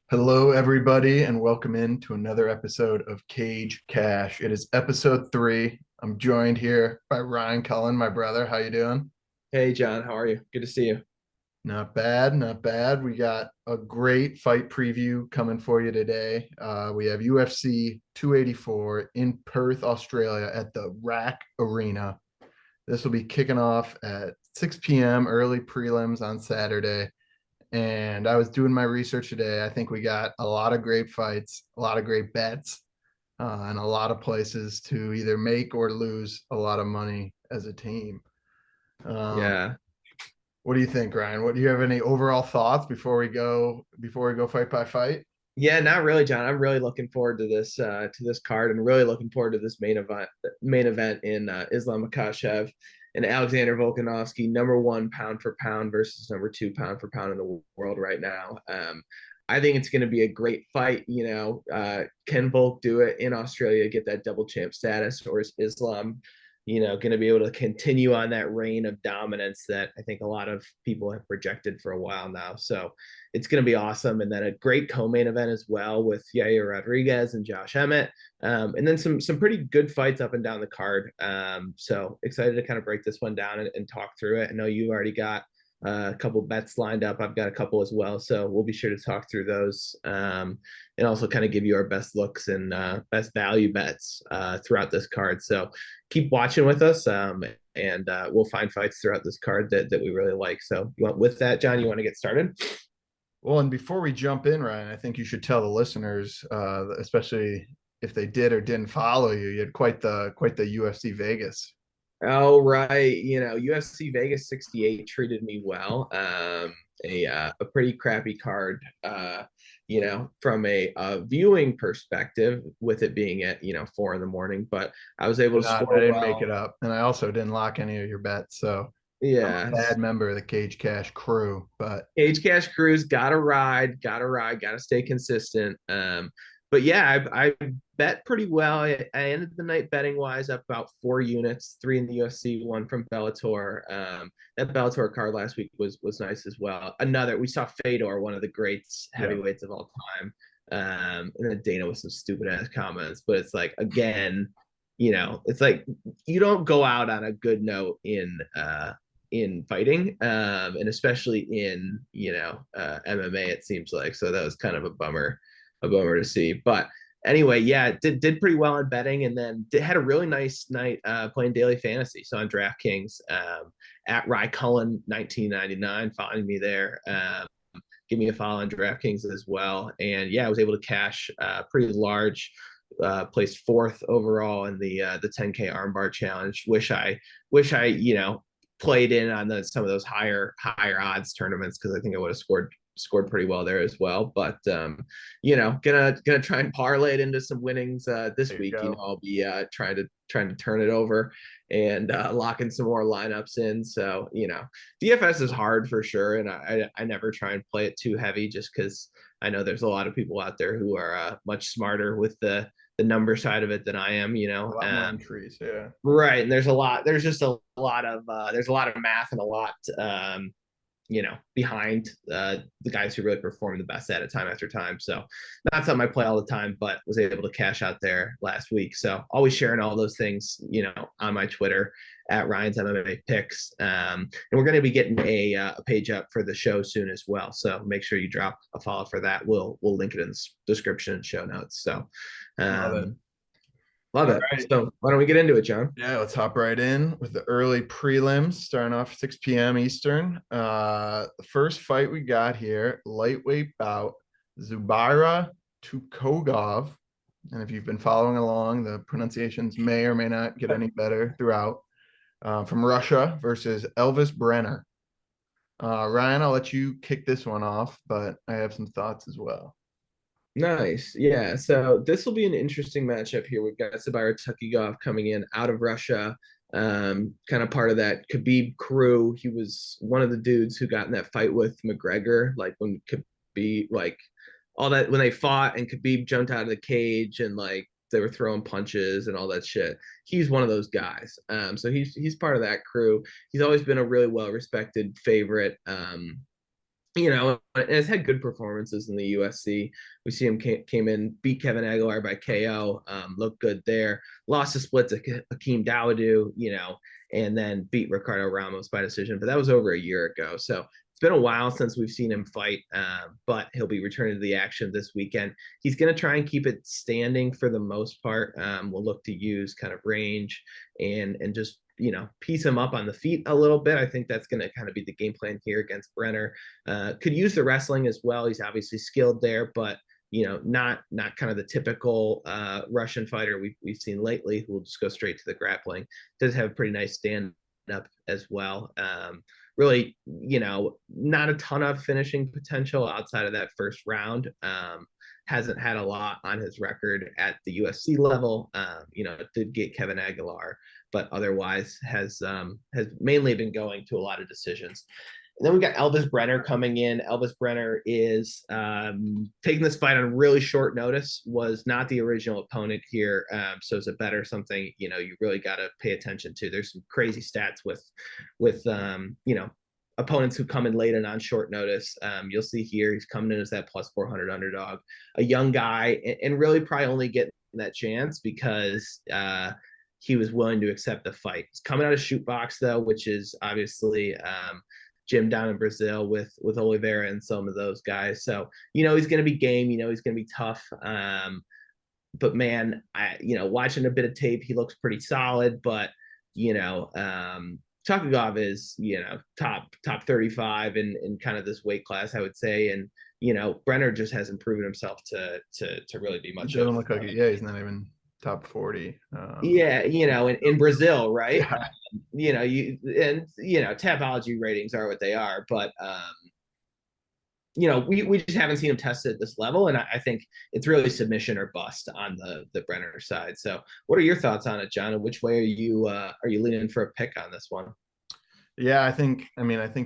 Hello, everybody, and welcome in to another episode of Cage Cash. It is episode 3. I'm joined here by Ryan Cullen, my brother. How you doing? Hey John, how are you? Good to see you. Not bad, not bad. We got a great fight preview coming for you today. We have UFC 284 in Perth, Australia, at the Rack Arena. This will be kicking off at 6 p.m. early prelims on Saturday. And I was doing my research today. I think we got a lot of great fights, a lot of great bets, and a lot of places to either make or lose a lot of money as a team. Um, Yeah. what do you think, Ryan? What do you have any overall thoughts before we go fight by fight? Yeah, not really, John. I'm really looking forward to this card and really looking forward to this main event in Islam Makhachev and Alexander Volkanovski, number one pound for pound versus number two pound for pound in the world right now. I think it's going to be a great fight. Can Volk do it in Australia, get that double champ status, or is Islam, going to be able to continue on that reign of dominance that I think a lot of people have projected for a while now? So it's going to be awesome. And then a great co-main event as well with Yair Rodriguez and Josh Emmett. And then some pretty good fights up and down the card. So excited to kind of break this one down and talk through it. I know you already got a couple bets lined up. I've got a couple as well. So we'll be sure to talk through those and also kind of give you our best looks and best value bets throughout this card. So keep watching with us. And we'll find fights throughout this card that we really like. So with that, John, you want to get started? Well, and before we jump in, Ryan, I think you should tell the listeners, especially if they did or didn't follow you, you had quite the UFC Vegas. Oh, right. UFC Vegas 68 treated me well. A pretty crappy card, from a viewing perspective, with it being at 4 in the morning. But I was able to I score didn't make it well. up, and I also didn't lock any of your bets. So I'm a Yeah, bad member of the Cage Cash crew, but Age Cash Cruise, gotta stay consistent. But yeah, I bet pretty well. I ended the night betting wise up about 4 units, three in the UFC, one from Bellator. That Bellator card last week was nice as well. We saw Fedor, one of the greats yeah, heavyweights of all time. And then Dana with some stupid ass comments, but it's like again, it's like you don't go out on a good note in fighting, and especially in MMA. It seems like so that was kind of a bummer to see. But anyway, yeah, did pretty well in betting, and then had a really nice night playing daily fantasy. So on DraftKings, at Ryan Cullen 1999, following me there. Give me a follow on DraftKings as well, and yeah, I was able to cash pretty large. Placed fourth overall in the 10K armbar challenge. Wish I played in on some of those higher odds tournaments because I think I would have scored pretty well there as well. But gonna try and parlay it into some winnings this there you week. go. I'll be trying to turn it over and locking some more lineups in. So DFS is hard for sure, and I never try and play it too heavy just because I know there's a lot of people out there who are much smarter with the number side of it than I am. A lot more entries, yeah. Right, and there's just there's a lot of math and a lot behind the guys who really perform the best at it time after time. So not something I play all the time, but was able to cash out there last week. So always sharing all those things, on my Twitter at Ryan's MMA Picks. And we're going to be getting a page up for the show soon as well. So make sure you drop a follow for that. We'll link it in the description and show notes. So Love it. um, love All it. right. So why don't we get into it, John? Yeah, let's hop right in with the early prelims starting off 6 p.m. Eastern. The first fight we got here, lightweight bout, Zubaira Tukogov. And if you've been following along, the pronunciations may or may not get any better throughout. From Russia versus Elvis Brenner. Ryan, I'll let you kick this one off, but I have some thoughts as well. Nice. Yeah. So this will be an interesting matchup here. We've got Sabir Tukigov coming in out of Russia, kind of part of that Khabib crew. He was one of the dudes who got in that fight with McGregor, like when Khabib, like all that, when they fought and Khabib jumped out of the cage and like they were throwing punches and all that shit. He's one of those guys. So he's part of that crew. He's always been a really well respected favorite. and has had good performances in the USC. We see him came in, beat Kevin Aguilar by KO, looked good there. Lost the split to Hakeem Dawodu, and then beat Ricardo Ramos by decision. But that was over a year ago. So it's been a while since we've seen him fight, but he'll be returning to the action this weekend. He's going to try and keep it standing for the most part. We'll look to use kind of range and just piece him up on the feet a little bit. I think that's going to kind of be the game plan here against Brenner. Could use the wrestling as well. He's obviously skilled there, but not kind of the typical Russian fighter we've seen lately who will just go straight to the grappling. Does have a pretty nice stand up as well. Really, not a ton of finishing potential outside of that first round. Hasn't had a lot on his record at the UFC level. Did get Kevin Aguilar, but otherwise has mainly been going to a lot of decisions. And then we got Elvis Brenner coming in. Elvis Brenner is taking this fight on really short notice. Was not the original opponent here, so it's a better something you really got to pay attention to. There's some crazy stats with opponents who come in late and on short notice. You'll see here he's coming in as that plus 400 underdog, a young guy, and really probably only getting that chance because he was willing to accept the fight. He's coming out of shoot box though, which is obviously gym down in Brazil with Oliveira and some of those guys. So he's going to be game. He's going to be tough. But man, watching a bit of tape, he looks pretty solid. But Takagov is top 35 in kind of this weight class, I would say, and Brenner just hasn't proven himself to really be much. It doesn't look like it. Yeah, he's not even top 40. Yeah, in Brazil, right? Yeah. Tapology ratings are what they are, but we just haven't seen him tested at this level, and I think it's really submission or bust on the Brenner side. So, what are your thoughts on it, John? And which way are you leaning for a pick on this one? Yeah, I think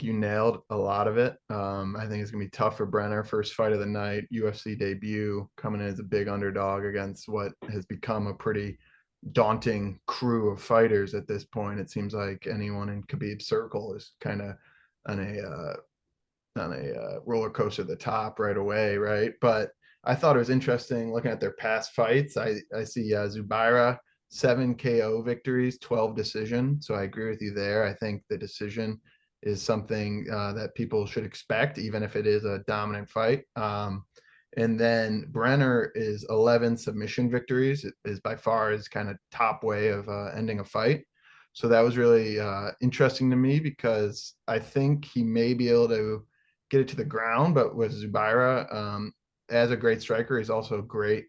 you nailed a lot of it. I think it's gonna be tough for Brenner. First fight of the night, UFC debut, coming in as a big underdog against what has become a pretty daunting crew of fighters at this point. It seems like anyone in Khabib's circle is kind of on a roller coaster at the top right away, right? But I thought it was interesting looking at their past fights. I see Zubaira 7 KO victories, 12 decision. So I agree with you there. I think the decision is something that people should expect, even if it is a dominant fight. And then Brenner is 11 submission victories. It is by far his kind of top way of ending a fight. So that was really interesting to me because I think he may be able to get it to the ground, but with Zubaira, as a great striker, he's also great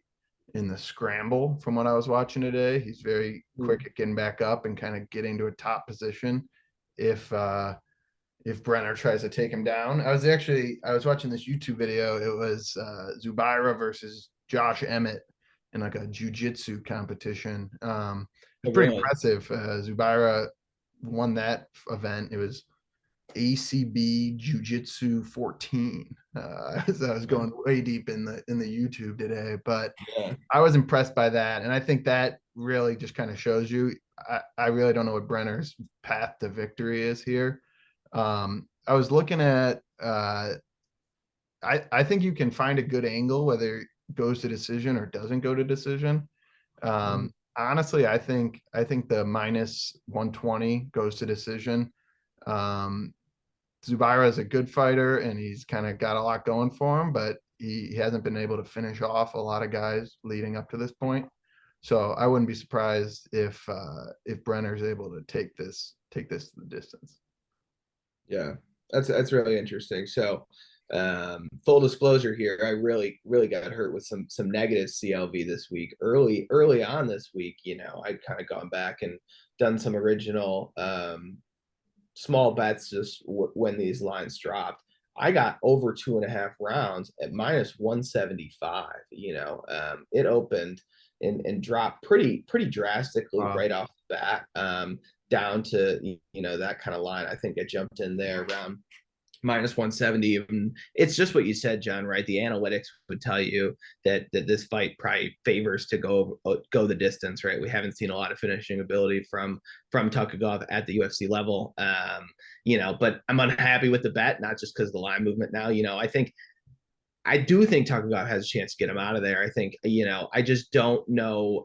in the scramble. From what I was watching today, he's very quick at getting back up and kind of getting to a top position if Brenner tries to take him down. I was watching this YouTube video. It was Zubaira versus Josh Emmett in like a jiu-jitsu competition. It's pretty impressive. Zubaira won that event. It was ACB Jiu-Jitsu 14. I was going way deep in the YouTube today, but Yeah. I was impressed by that, and I think that really just kind of shows you. I really don't know what Brenner's path to victory is here. I was looking at. I think you can find a good angle whether it goes to decision or doesn't go to decision. Honestly, I think the minus 120 goes to decision. Zubaira is a good fighter and he's kind of got a lot going for him, but he hasn't been able to finish off a lot of guys leading up to this point. So I wouldn't be surprised if Brenner's able to take this to the distance. Yeah, that's really interesting. So, full disclosure here, I really got hurt with some negative CLV this week. Early on this week, I'd kind of gone back and done some original small bets just when these lines dropped. I got over 2.5 rounds at minus 175. It opened and dropped pretty drastically right off the bat, down to that kind of line. I think I jumped in there around minus 170. And it's just what you said, John, right? The analytics would tell you that this fight probably favors to go the distance, right? We haven't seen a lot of finishing ability from Takagov at the UFC level. But I'm unhappy with the bet, not just because of the line movement now. I do think Takagov has a chance to get him out of there. I think, I just don't know.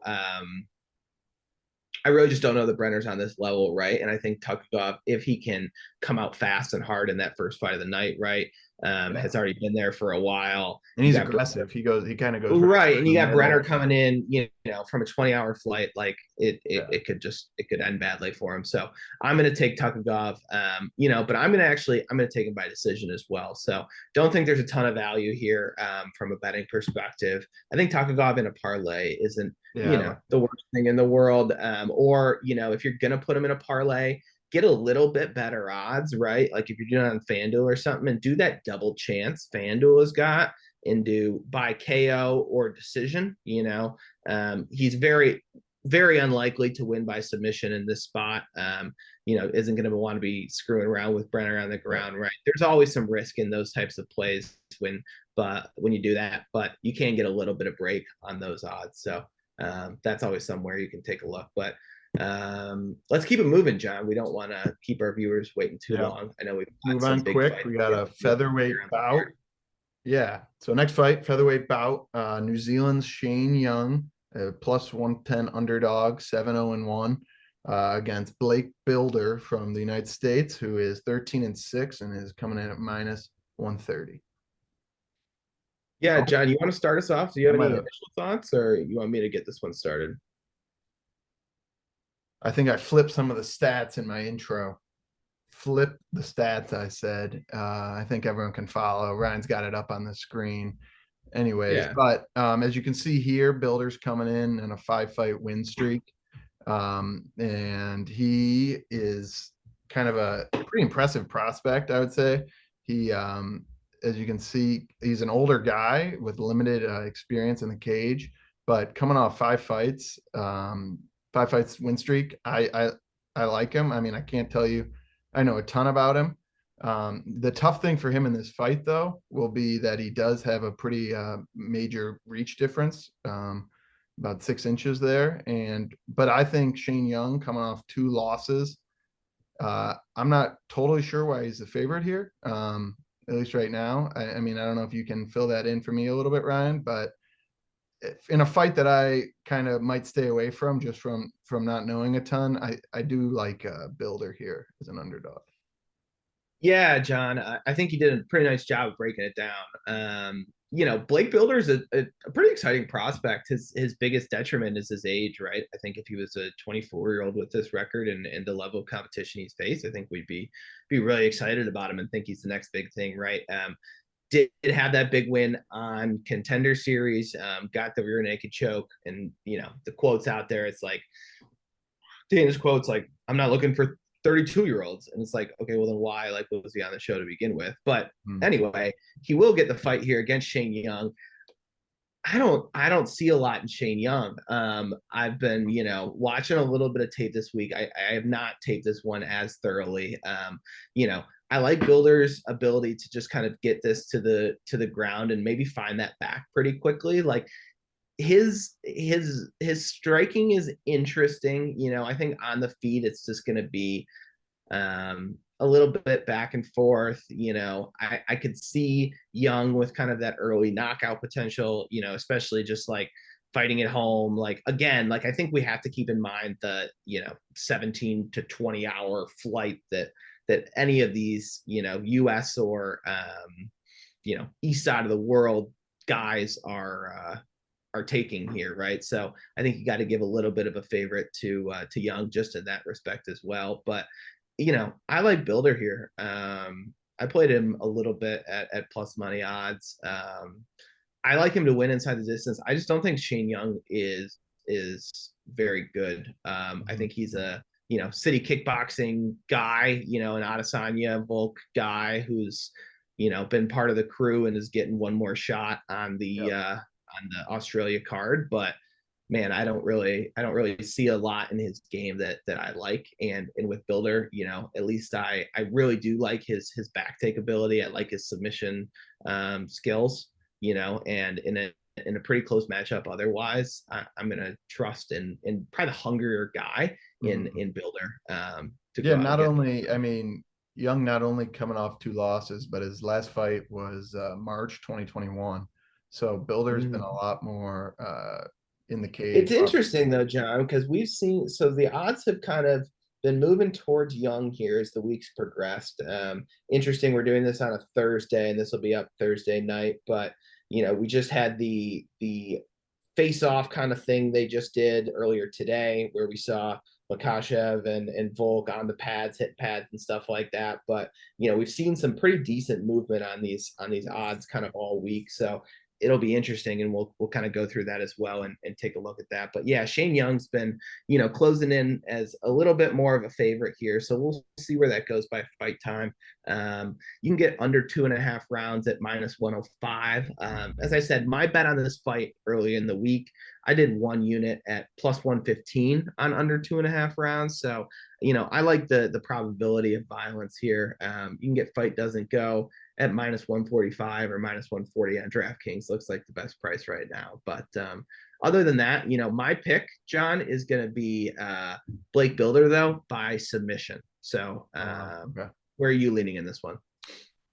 I really just don't know that Brenner's on this level, right? And I think Takagov, if he can come out fast and hard in that first fight of the night, right, Yeah. has already been there for a while. And You he's got aggressive. He kind of goes right right, and through you the got Brenner middle. coming in, from a 20-hour flight. Like Yeah. it could end badly for him. So I'm going to take Takagov, but I'm going to take him by decision as well. So don't think there's a ton of value here from a betting perspective. I think Takagov in a parlay isn't Yeah. the worst thing in the world. Or if you're going to put him in a parlay, get a little bit better odds, right? Like if you're doing it on FanDuel or something, and do that double chance FanDuel has got and do by KO or decision. He's very, very unlikely to win by submission in this spot. Isn't going to want to be screwing around with Brenner on the Yeah. ground, right? There's always some risk in those types of plays when you do that, but you can get a little bit of break on those odds. So that's always somewhere you can take a look. But let's keep it moving, John. We don't want to keep our viewers waiting too Yeah. long. I know we've got Move some on big quick. fights We got a here featherweight on the bout. card. Yeah. So next fight, featherweight bout. New Zealand's Shane Young, plus 110 underdog, 7-0-1, against Blake Bilder from the United States, who is 13-6 and is coming in at minus 130. Yeah, Oh, John, you want to start us off? Do you I have might any have. initial thoughts, or you want me to get this one started? I think I flipped some of the stats in my intro. Flip the stats, I said. I think everyone can follow. Ryan's got it up on the screen. Anyways, Yeah. but as you can see here, Builder's coming in a 5-fight win streak. And he is kind of a pretty impressive prospect, I would say. He, as you can see, he's an older guy with limited experience in the cage, but coming off 5 fights, 5 fights win streak. I like him. I mean, I can't tell you, I know a ton about him. The tough thing for him in this fight, though, will be that he does have a pretty major reach difference. About 6 inches there. But I think Shane Young coming off 2 losses. I'm not totally sure why he's the favorite here. At least right now. I mean, I don't know if you can fill that in for me a little bit, Ryan, but in a fight that I kind of might stay away from just from not knowing a ton, I do like Builder here as an underdog. Yeah, John, I think he did a pretty nice job of breaking it down. Blake Builder is a pretty exciting prospect. His biggest detriment is his age, right? I think if he was a 24-year-old with this record and the level of competition he's faced, I think we'd be really excited about him and think he's the next big thing, right? Did have that big win on Contender Series, got the rear naked choke, and the quotes out there. It's like Dana's quotes like, "I'm not looking for 32-year-olds," and it's like, okay, well then why like was he on the show to begin with? But Hmm. anyway, he will get the fight here against Shane Young. I don't see a lot in Shane Young. I've been watching a little bit of tape this week. I have not taped this one as thoroughly. I like Builder's ability to just kind of get this to the ground and maybe find that back pretty quickly. Like his striking is interesting. I think on the feet it's just going to be a little bit back and forth. I could see Young with kind of that early knockout potential, especially just like fighting at home. Like, again, like I think we have to keep in mind the, 17 to 20-hour flight that any of these, US or, east side of the world guys are taking here, right? So I think you got to give a little bit of a favorite to Young just in that respect as well. But I like Builder here. I played him a little bit at plus money odds. I like him to win inside the distance. I just don't think Shane Young is very good. I think he's a city kickboxing guy, an Adesanya Volk guy who's been part of the crew and is getting one more shot on the Yep. Australia card. But man, I don't really see a lot in his game that I like. And with Builder, at least I really do like his back take ability. I like his submission skills, and in a pretty close matchup otherwise, I'm gonna trust in probably the hungrier guy in Mhm. in Builder to Yeah, go out and not get. only, I mean, Young not only coming off two losses, but his last fight was March 2021. So Builder's been a Mhm. lot more in the It's cage. interesting though, John, because we've seen so the odds have kind of been moving towards Young here as the weeks progressed. Interesting, we're doing this on a Thursday, and this will be up Thursday night. But we just had the face off kind of thing they just did earlier today, where we saw Makashev and Volk on the pads, hit pads and stuff like that. But we've seen some pretty decent movement on these odds kind of all week. So it'll be interesting, and we'll kind of go through that as well and take a look at that. But yeah, Shane Young's been closing in as a little bit more of a favorite here, so we'll see where that goes by fight time. You can get under 2.5 rounds at -105. As I said, my bet on this fight early in the week, I did one unit at +115 on under 2.5 rounds. So I like the probability of violence here. You can get fight doesn't go at -145 or -140 on DraftKings. Looks like the best price right now. But other than that, my pick, John, is going to be Blake Builder, though, by submission. So Okay. where are you leaning in this one?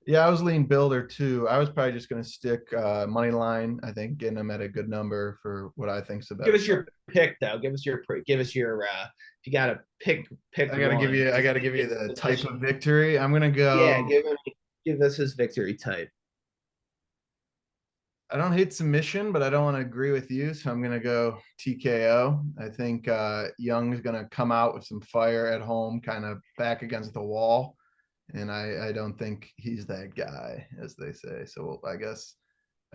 Yeah, I was leaning Builder too. I was probably just going to stick money line. I think getting him at a good number for what I think's a Give better us fight. your pick, though. Give us your. If you got to pick one, I got to give you the type of victory. I'm going to yeah, go. give us his victory type. I don't hate submission, but I don't want to agree with you, so I'm going to go TKO. I think Young's going to come out with some fire at home, kind of back against the wall, and I don't think he's that guy, as they say. So I guess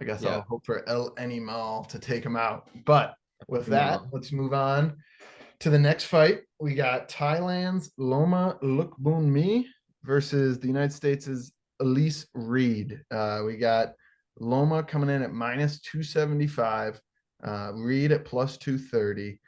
Yeah. I'll hope for El Animal to take him out. But with that, Well, let's move on to the next fight. We got Thailand's Loma Lookboonmee versus the United States' Elise Reed. We got Loma coming in at -275, Reed at +230.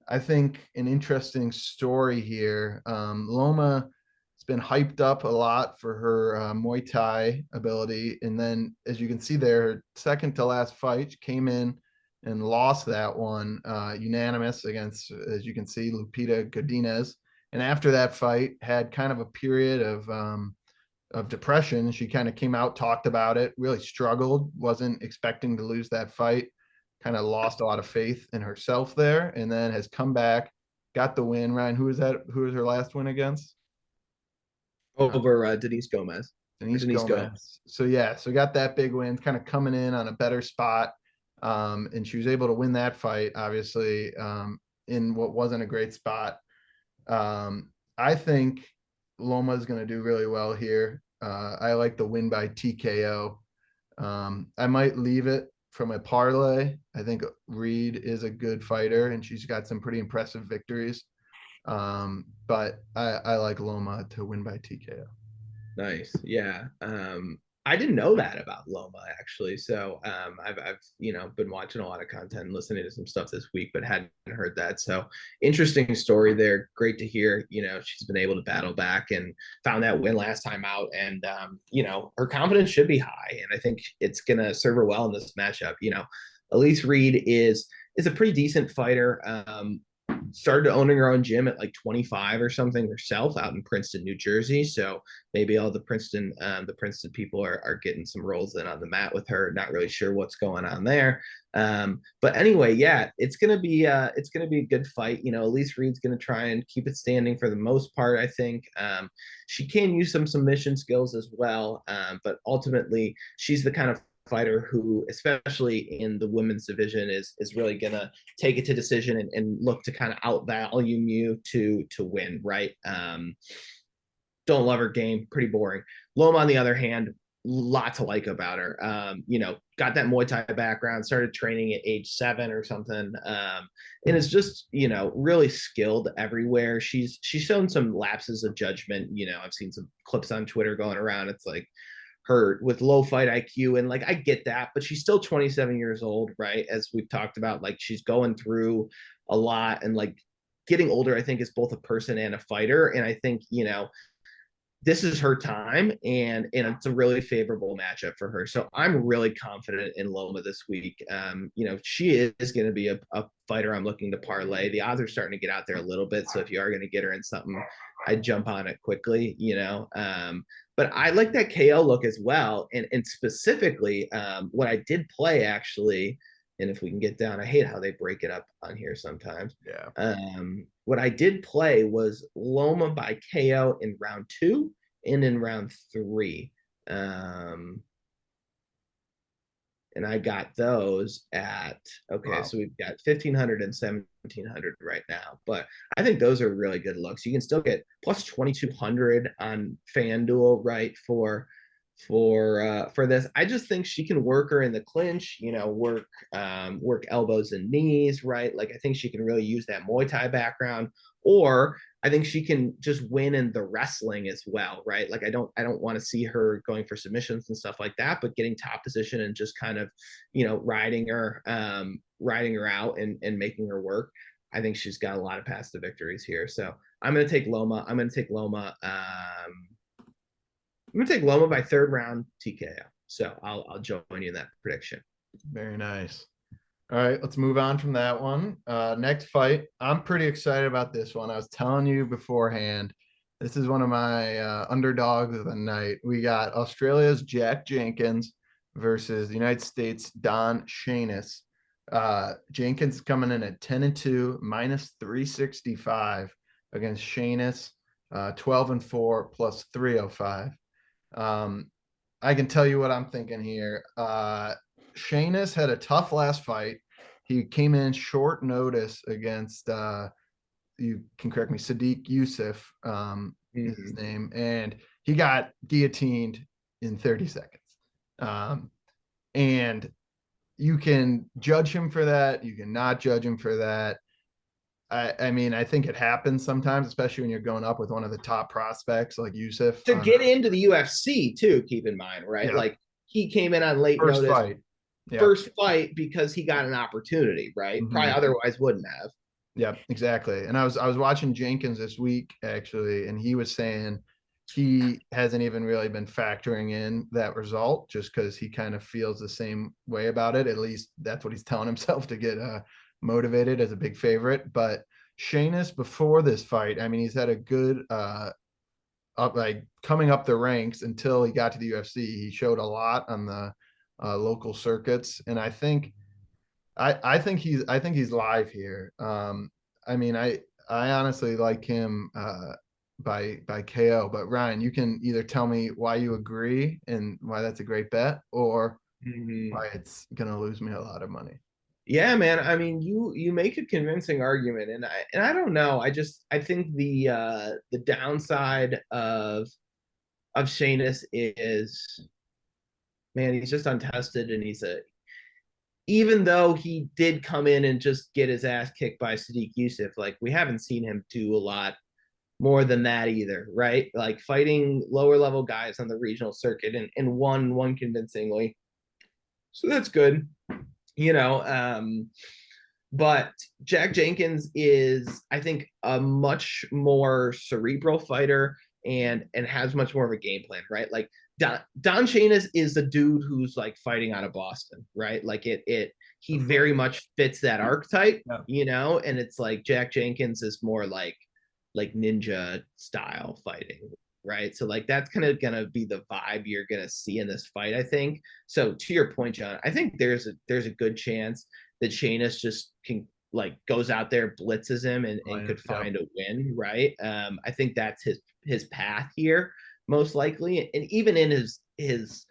I think an interesting story here. Loma has been hyped up a lot for her Muay Thai ability. And then, as you can see there, her second to last fight, she came in and lost that one unanimous against, as you can see, Lupita Godinez. And after that fight, had kind of a period of depression. She kind of came out, talked about it, really struggled, wasn't expecting to lose that fight, kind of lost a lot of faith in herself there, and then has come back, got the win. Ryan, who was that? Who was her last win against? over Denise Gomez or Denise Denise Go. Gomez. So yeah, so got that big win, kind of coming in on a better spot. And she was able to win that fight, obviously, in what wasn't a great spot. I think Loma is going to do really well here. I like the win by TKO. I might leave it from a parlay. I think Reed is a good fighter, and she's got some pretty impressive victories. But I like Loma to win by TKO. Nice. Yeah. I didn't know that about Loma actually. So I've been watching a lot of content and listening to some stuff this week, but hadn't heard that. So interesting story there. Great to hear. She's been able to battle back and found that win last time out, and her confidence should be high, and I think it's gonna serve her well in this matchup. Elise Reed is a pretty decent fighter. Started owning her own gym at like 25 or something herself out in Princeton, New Jersey. So maybe all the Princeton people are getting some rolls in on the mat with her. Not really sure what's going on there. But anyway, yeah, it's gonna be a good fight. Elise Reed's gonna try and keep it standing for the most part. I think she can use some submission skills as well. But ultimately, she's the kind of fighter who, especially in the women's division, is really gonna take it to decision and look to kind of outvalue you to win, right? Don't love her game, pretty boring. Loma, on the other hand, lot to like about her. Got that Muay Thai background, started training at age 7 or something, and is just really skilled everywhere. She's shown some lapses of judgment. I've seen some clips on Twitter going around. It's like her with low fight IQ, and like I get that, but she's still 27 years old, right? As we've talked about, like she's going through a lot, and like getting older, I think, is both a person and a fighter. And I think, this is her time, and it's a really favorable matchup for her. So I'm really confident in Loma this week. She is going to be a fighter I'm looking to parlay. The odds are starting to get out there a little bit. So if you are going to get her in something, I'd jump on it quickly. But I like that KO look as well. And specifically, what I did play actually, and if we can get down, I hate how they break it up on here sometimes. Yeah. What I did play was Loma by KO in round 2 and in round 3. And I got those at, okay, Wow. so we've got 1,500 and 1,700 right now. But I think those are really good looks. You can still get plus 2,200 on FanDuel, right, for this. I just think she can work her in the clinch, work elbows and knees, right? Like I think she can really use that Muay Thai background, or I think she can just win in the wrestling as well, right? Like I don't want to see her going for submissions and stuff like that, but getting top position and just kind of, riding her out and making her work. I think she's got a lot of paths to victories here. So I'm gonna take Loma. I'm gonna take Loma. I'm gonna take Loma by third round TKO. So I'll join you in that prediction. Very nice. All right, let's move on from that one. Next fight. I'm pretty excited about this one. I was telling you beforehand, this is one of my underdogs of the night. We got Australia's Jack Jenkins versus the United States' Don Shanis. Jenkins coming in at 10-2, minus 365 against Shanis, 12-4 plus 305. I can tell you what I'm thinking here. Sheamus had a tough last fight. He came in short notice against you can correct me, Sadiq Yusuf is his name, and he got guillotined in 30 seconds. And you can judge him for that. You can not judge him for that. I mean, I think it happens sometimes, especially when you're going up with one of the top prospects like Yusuf. To get into the UFC too, keep in mind, right? Yeah, Like he came in on late first notice, fight. Yeah. first fight because he got an opportunity, right? Probably Mm-hmm. otherwise wouldn't have. Yeah, exactly. And I was watching Jenkins this week actually, and he was saying he hasn't even really been factoring in that result just because he kind of feels the same way about it. At least that's what he's telling himself to get motivated as a big favorite. But Sheamus before this fight, I mean, he's had a good up like coming up the ranks until he got to the UFC. He showed a lot on the local circuits, and I think he's live here. I mean, I honestly like him by KO. But Ryan, you can either tell me why you agree and why that's a great bet, or Mm-hmm. why it's gonna lose me a lot of money. Yeah, man. I mean, you make a convincing argument, and I don't know. I think the downside of Sheamus is, man, he's just untested, and even though he did come in and just get his ass kicked by Sadiq Yusuf, like we haven't seen him do a lot more than that either, right? Like fighting lower level guys on the regional circuit and won convincingly. So that's good. You know, but Jack Jenkins is, I think, a much more cerebral fighter and has much more of a game plan, right? Like Don Shanis is the dude who's like fighting out of Boston, right? Like he very much fits that archetype, Yeah. and it's like Jack Jenkins is more like ninja style fighting, right? So like that's kind of gonna be the vibe you're gonna see in this fight, I think. So to your point, John, I think there's a good chance that Sheamus just can like goes out there, blitzes him, and could Yep. find a win, right? I think that's his path here, most likely. And even in his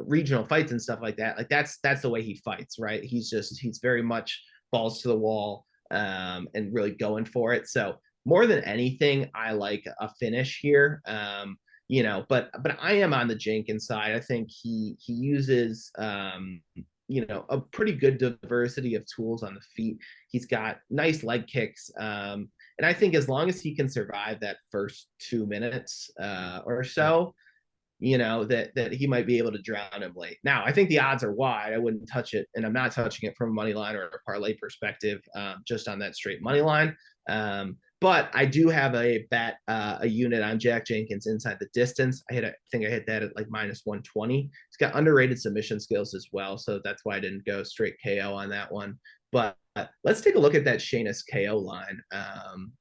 regional fights and stuff like that, like that's the way he fights, right? He's very much balls to the wall, and really going for it. So more than anything, I like a finish here. But I am on the Jenkins side. I think he uses a pretty good diversity of tools on the feet. He's got nice leg kicks. And I think as long as he can survive that first 2 minutes or so, that he might be able to drown him late. Now, I think the odds are wide. I wouldn't touch it, and I'm not touching it from a money line or a parlay perspective, just on that straight money line. But I do have a bet, a unit on Jack Jenkins inside the distance. I think I hit that at like -120. He's got underrated submission skills as well, so that's why I didn't go straight KO on that one. But let's take a look at that Shayna's KO line,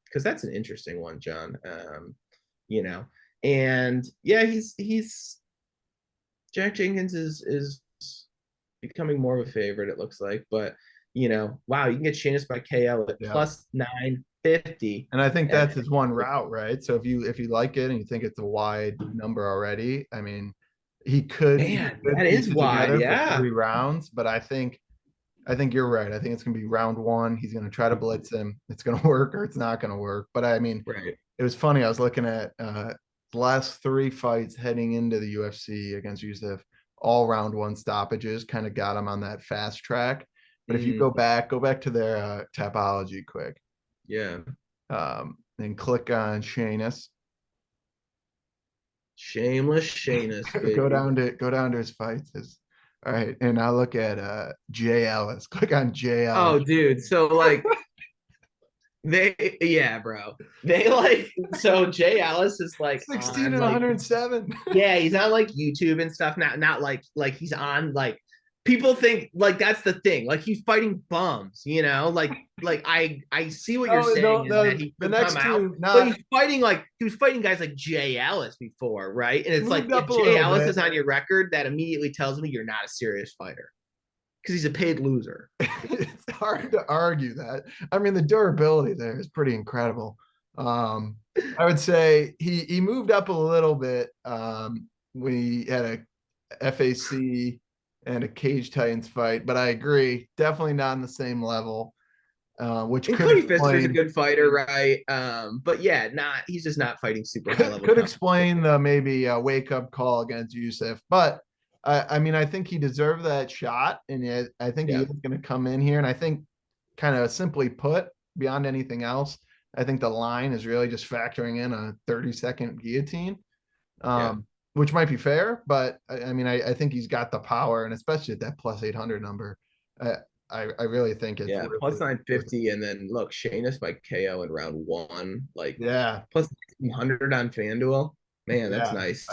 because that's an interesting one, John. You know, and yeah, he's Jack Jenkins is becoming more of a favorite, it looks like. But wow, you can get Shayna by KO at Yeah. +950. And I think And that's his one route, right? So if you like it and you think it's a wide number already, I mean, he man, could that piece is it wide. together for Yeah. 3 rounds, but I think you're right. I think it's gonna be round one. He's gonna try to blitz him. It's gonna work or it's not gonna work. But I mean, Right. it was funny. I was looking at the last 3 fights heading into the UFC against Youssef, all round one stoppages, kind of got him on that fast track. But if you Mm, go back to their Tapology quick, yeah. and click on Sheamus. Shameless Shayna's, baby. Go down to his fights. All right, and I look at Jay Ellis. Click on Jay Ellis. Oh, dude. So like yeah, bro. They like so Jay Ellis is like 16 on and like 107. yeah, he's on like YouTube and stuff. Not like he's on like people think like that's the thing. Like he's fighting bums, Like I see what you're Oh, saying is that he the could come next out, two but not he was fighting guys like Jay Ellis before, right? And it's like moved if up a Jay little Ellis bit. is on your record, that immediately tells me you're not a serious fighter because he's a paid loser. It's hard to argue that. I mean, the durability there is pretty incredible. I would say he moved up a little bit. We had a FAC and a Cage Titans fight, but I agree, definitely not on the same level. Which And could Cody Fister's a explain good fighter, right? But yeah, not he's just not fighting super high level could competition. explain the maybe wake up call against Youssef, but I mean I think he deserved that shot, and I think he Yeah, is going to come in here, and I think kind of simply put, beyond anything else, I think the line is really just factoring in a 30-second guillotine, yeah, which might be fair, but I mean I think he's got the power, and especially at that +800 number, uh, I really think it's yeah. worth Plus it. 950, and then look, Sheamus by KO in round one, like Yeah, plus 100 on FanDuel. Man, that's yeah. nice.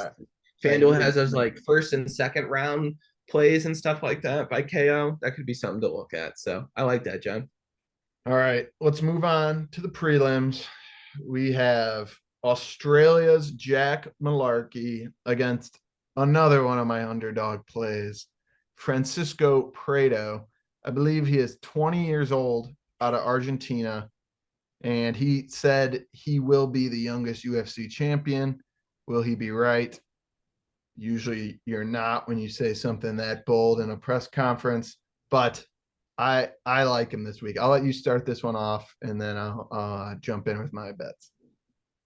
You FanDuel has would those like first and second round plays and stuff like that by KO. That could be something to look at. So I like that, John. All right, let's move on to the prelims. We have Australia's Jack Malarkey against another one of my underdog plays, Francisco Prado. I believe he is 20 years old, out of Argentina, and he said he will be the youngest UFC champion. Will he be right? Usually you're not when you say something that bold in a press conference, but I like him this week. I'll let you start this one off, and then I'll jump in with my bets.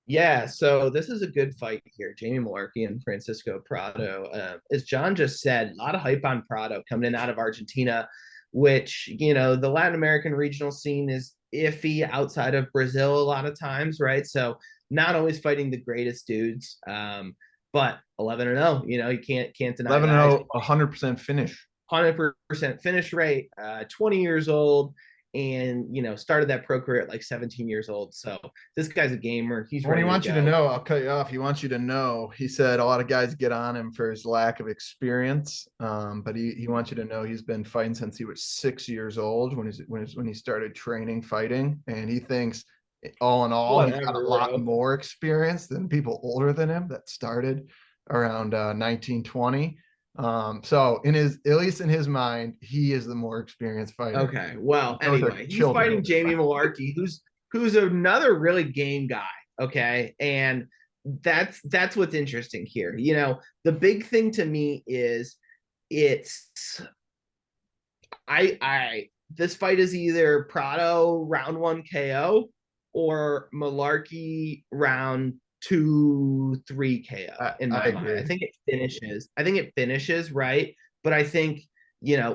Yeah, so this is a good fight here. Jamie Malarkey and Francisco Prado. As John just said, a lot of hype on Prado coming in out of Argentina, which, the Latin American regional scene is iffy outside of Brazil a lot of times, right? So not always fighting the greatest dudes. But 11-0, you can't deny 11 and that. 0, 100% finish. 100% finish rate, 20 years old, and started that pro career at like 17 years old. So this guy's a gamer. He's What he ready to wants you to go. know, I'll cut you off. He wants you to know, he said a lot of guys get on him for his lack of experience, but he wants you to know he's been fighting since he was 6 years old when he started training fighting, and he thinks all in all he's got a Whatever, lot bro. more experience than people older than him that started around 1920. So at least in his mind, he is the more experienced fighter. Okay. Well, Those are anyway, he's children. fighting Jamie Malarkey, who's another really game guy. Okay, and that's what's interesting here. The big thing to me is it's I this fight is either Prado round one KO or Malarkey round 2, 3 KO in I my mind. I agree. think it finishes. I think it finishes, right? But I think,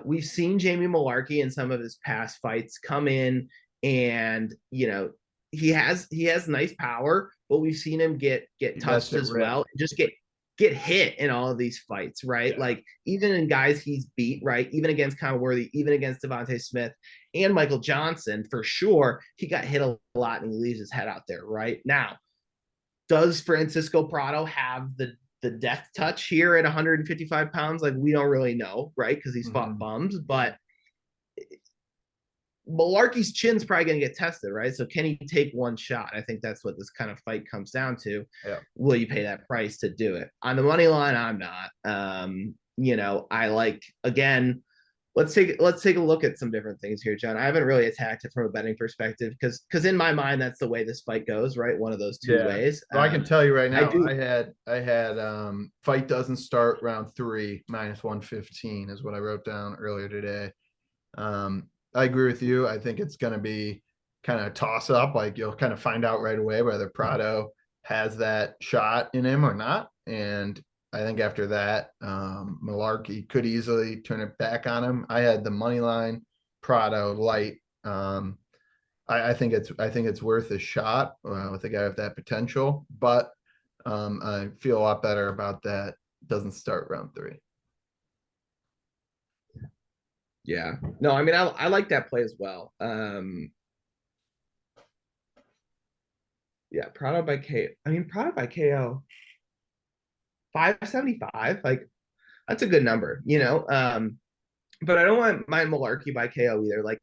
we've seen Jamie Malarkey in some of his past fights come in and, he has nice power, but we've seen him get He lets touched it as rip. well. Just get get hit in all of these fights, right? Yeah. Like even in guys he's beat, right? Even against Conor Worthy, even against Devontae Smith and Michael Johnson, for sure, he got hit a lot and he leaves his head out there, right? Now, does Francisco Prado have the death touch here at 155 pounds? Like we don't really know, right? Because he's fought Mhm. bums, but Malarkey's chin's probably going to get tested, right? So can he take one shot? I think that's what this kind of fight comes down to. Yeah. Will you pay that price to do it? On the money line, I'm not. I like, again, let's take a look at some different things here, John. I haven't really attacked it from a betting perspective because in my mind that's the way this fight goes, right? One of those two Yeah. ways. Well, I can tell you right I now, do. I had fight doesn't start round three minus 115 is what I wrote down earlier today. I agree with you. I think it's gonna be kind of toss up. Like you'll kind of find out right away whether Prado has that shot in him or not. And I think after that, Malarkey could easily turn it back on him. I had the money line, Prado light. I think it's worth a shot with a guy with that potential, but I feel a lot better about that. Doesn't start round three. Yeah. No, I mean I like that play as well. Yeah, Prado by KO. I mean Prado by KO 575. Like that's a good number, you know. But I don't want my Malarkey by KO either. Like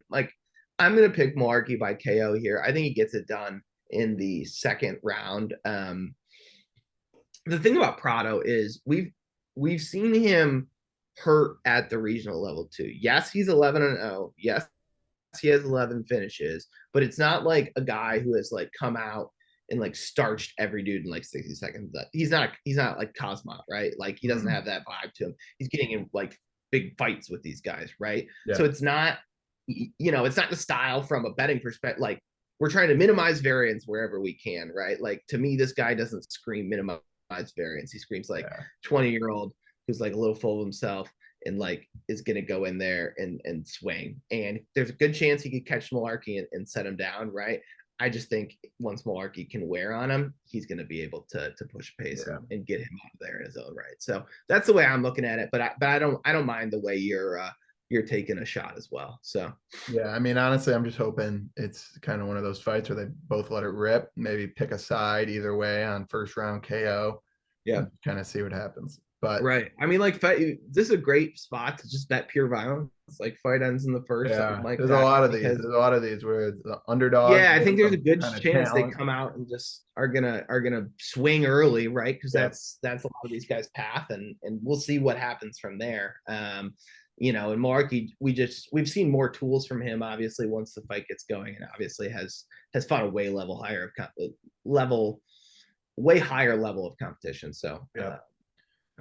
I'm gonna pick Malarkey by KO here. I think he gets it done in the second round. The thing about Prado is we've seen him hurt at the regional level too. Yes, he's 11-0. Yes, he has 11 finishes, but it's not like a guy who has like come out and like starched every dude in like 60 seconds. He's not like Cosmo, right? Like he doesn't Mhm. have that vibe to him. He's getting in like big fights with these guys, right? So Yeah. it's not, it's not the style from a betting perspective. Like we're trying to minimize variance wherever we can, right? Like to me, this guy doesn't scream minimize variance. He screams like Yeah. 20-year-old who's like a little full of himself and like is going to go in there and swing. And there's a good chance he could catch Malarkey and set him down, right? I just think once Malarkey can wear on him, he's going to be able to push pace Yeah. and get him out of there in his own right. So that's the way I'm looking at it. But I don't mind the way you're taking a shot as well. So Yeah, I mean, honestly, I'm just hoping it's kind of one of those fights where they both let it rip, maybe pick a side either way on first round KO yeah. and kind of see what happens. But Right. I mean, like, this is a great spot to just bet pure violence. Like, fight ends in the first, something yeah, like there's a that. lot of these. Because There's a lot of these where the underdogs yeah, I get think there's a some good kind of chance they talent. come out and just are gonna swing early, right? Because Yeah, that's a lot of these guys' path, and we'll see what happens from there. And Malarkey, we've seen more tools from him, obviously, once the fight gets going, and obviously has fought a level, way higher level of competition. So yeah.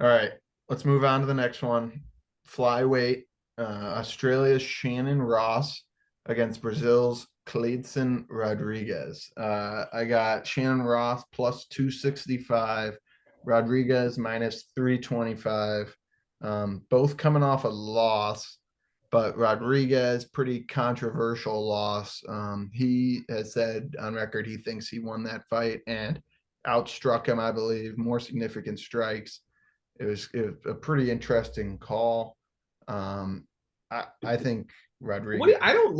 All right, let's move on to the next one. Flyweight, Australia's Shannon Ross against Brazil's Cleidson Rodriguez. I got Shannon Ross plus 265, Rodriguez minus 325. Both coming off a loss, but Rodriguez, pretty controversial loss. He has said on record he thinks he won that fight and outstruck him, I believe, more significant strikes. It was a pretty interesting call. I think Rodriguez. I don't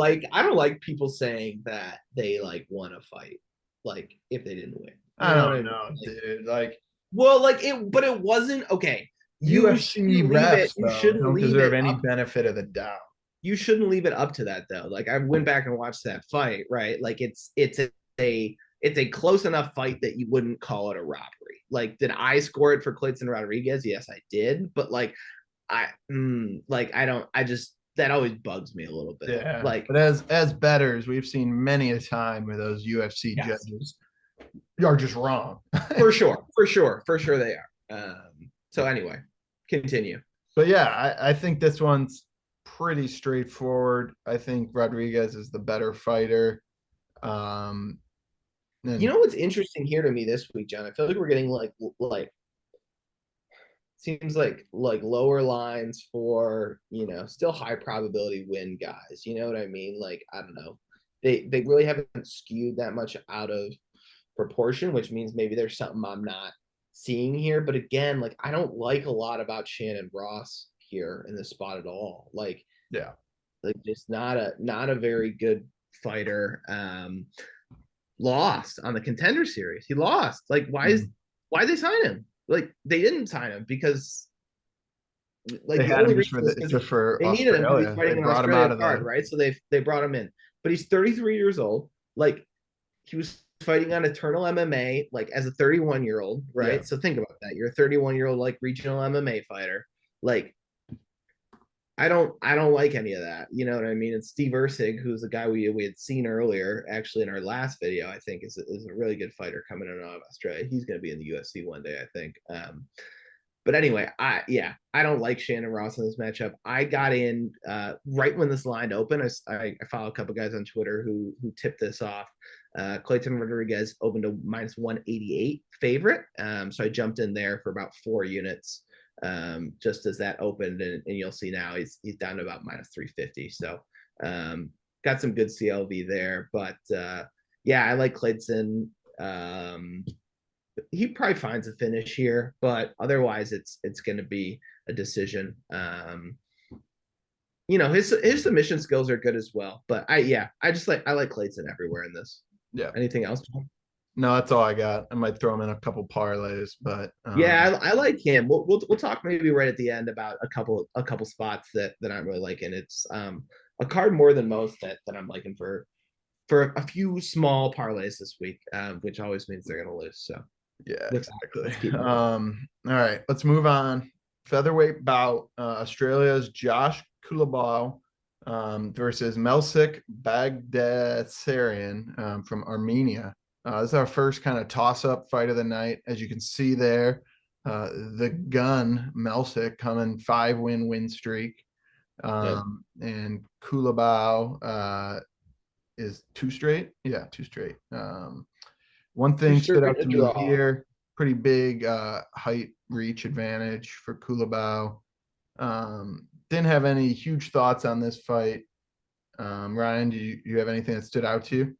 like people saying that they like won a fight, like if they didn't win. I You know what I don't mean? know, Like, dude. Like well, like it, but it wasn't okay. You UFC shouldn't leave it. refs You though shouldn't don't leave deserve it any up. benefit of the doubt. You shouldn't leave it up to that though. Like I went back and watched that fight, right? Like it's a close enough fight that you wouldn't call it a robbery. Like, did I score it for Clayton Rodriguez? Yes, I did. But like I don't. I just that always bugs me a little bit. Yeah, Like, but as betters, we've seen many a time where those UFC yes, judges are just wrong. for sure they are. So anyway, continue. But yeah, I think this one's pretty straightforward. I think Rodriguez is the better fighter. Um, You and know what's interesting here to me this week, John? I feel like we're getting like seems like lower lines for still high probability win guys. You know what I mean? Like I don't know, they really haven't skewed that much out of proportion, which means maybe there's something I'm not seeing here. But again, like I don't like a lot about Shannon Ross here in this spot at all. Yeah. Like just not a very good fighter. Lost on the contender series. He lost. Like Mhm. why they sign him? Like they didn't sign him because They like the had only him reason is because just for they needed him because he's Australia. They fighting an brought him Australia out of card, the right? So they brought him in. But he's 33 years old. Like he was fighting on Eternal MMA, like as a 31-year-old, yeah. right? So think about that. You're a 31-year-old like regional MMA fighter. Like I don't like any of that. You know what I mean? And Steve Ursig, who's the guy we had seen earlier, actually in our last video, I think is a really good fighter coming in out of Australia. He's going to be in the UFC one day, I think. But anyway, I don't like Shannon Ross in this matchup. I got in right when this line opened. I follow a couple guys on Twitter who tipped this off. Clayton Rodriguez opened a minus 188 favorite. So I jumped in there for about 4 units just as that opened, and you'll see now he's down to about minus 350. So got some good CLV there, but yeah, I like Clayton. He probably finds a finish here, but otherwise it's going to be a decision. His submission skills are good as well, but I like Clayton everywhere in this. Yeah. Anything else? No, that's all I got. I might throw him in a couple parlays, but Yeah, I like him. We'll talk maybe right at the end about a couple spots that I'm really liking. It's a card more than most that I'm liking for a few small parlays this week, which always means they're gonna lose. So yeah, with that, exactly. let's keep moving. All right, let's move on. Featherweight bout, Australia's Josh Kulabal versus Melsik Bagdasaryan from Armenia. This is our first kind of toss-up fight of the night. As you can see there, the gun Melsik coming 5-win streak. Yeah, And Kulabau is two straight. Yeah, two straight. One two thing straight stood out a to me draw. here, pretty big height reach advantage for Kulabau. Didn't have any huge thoughts on this fight. Ryan, do you have anything that stood out to you?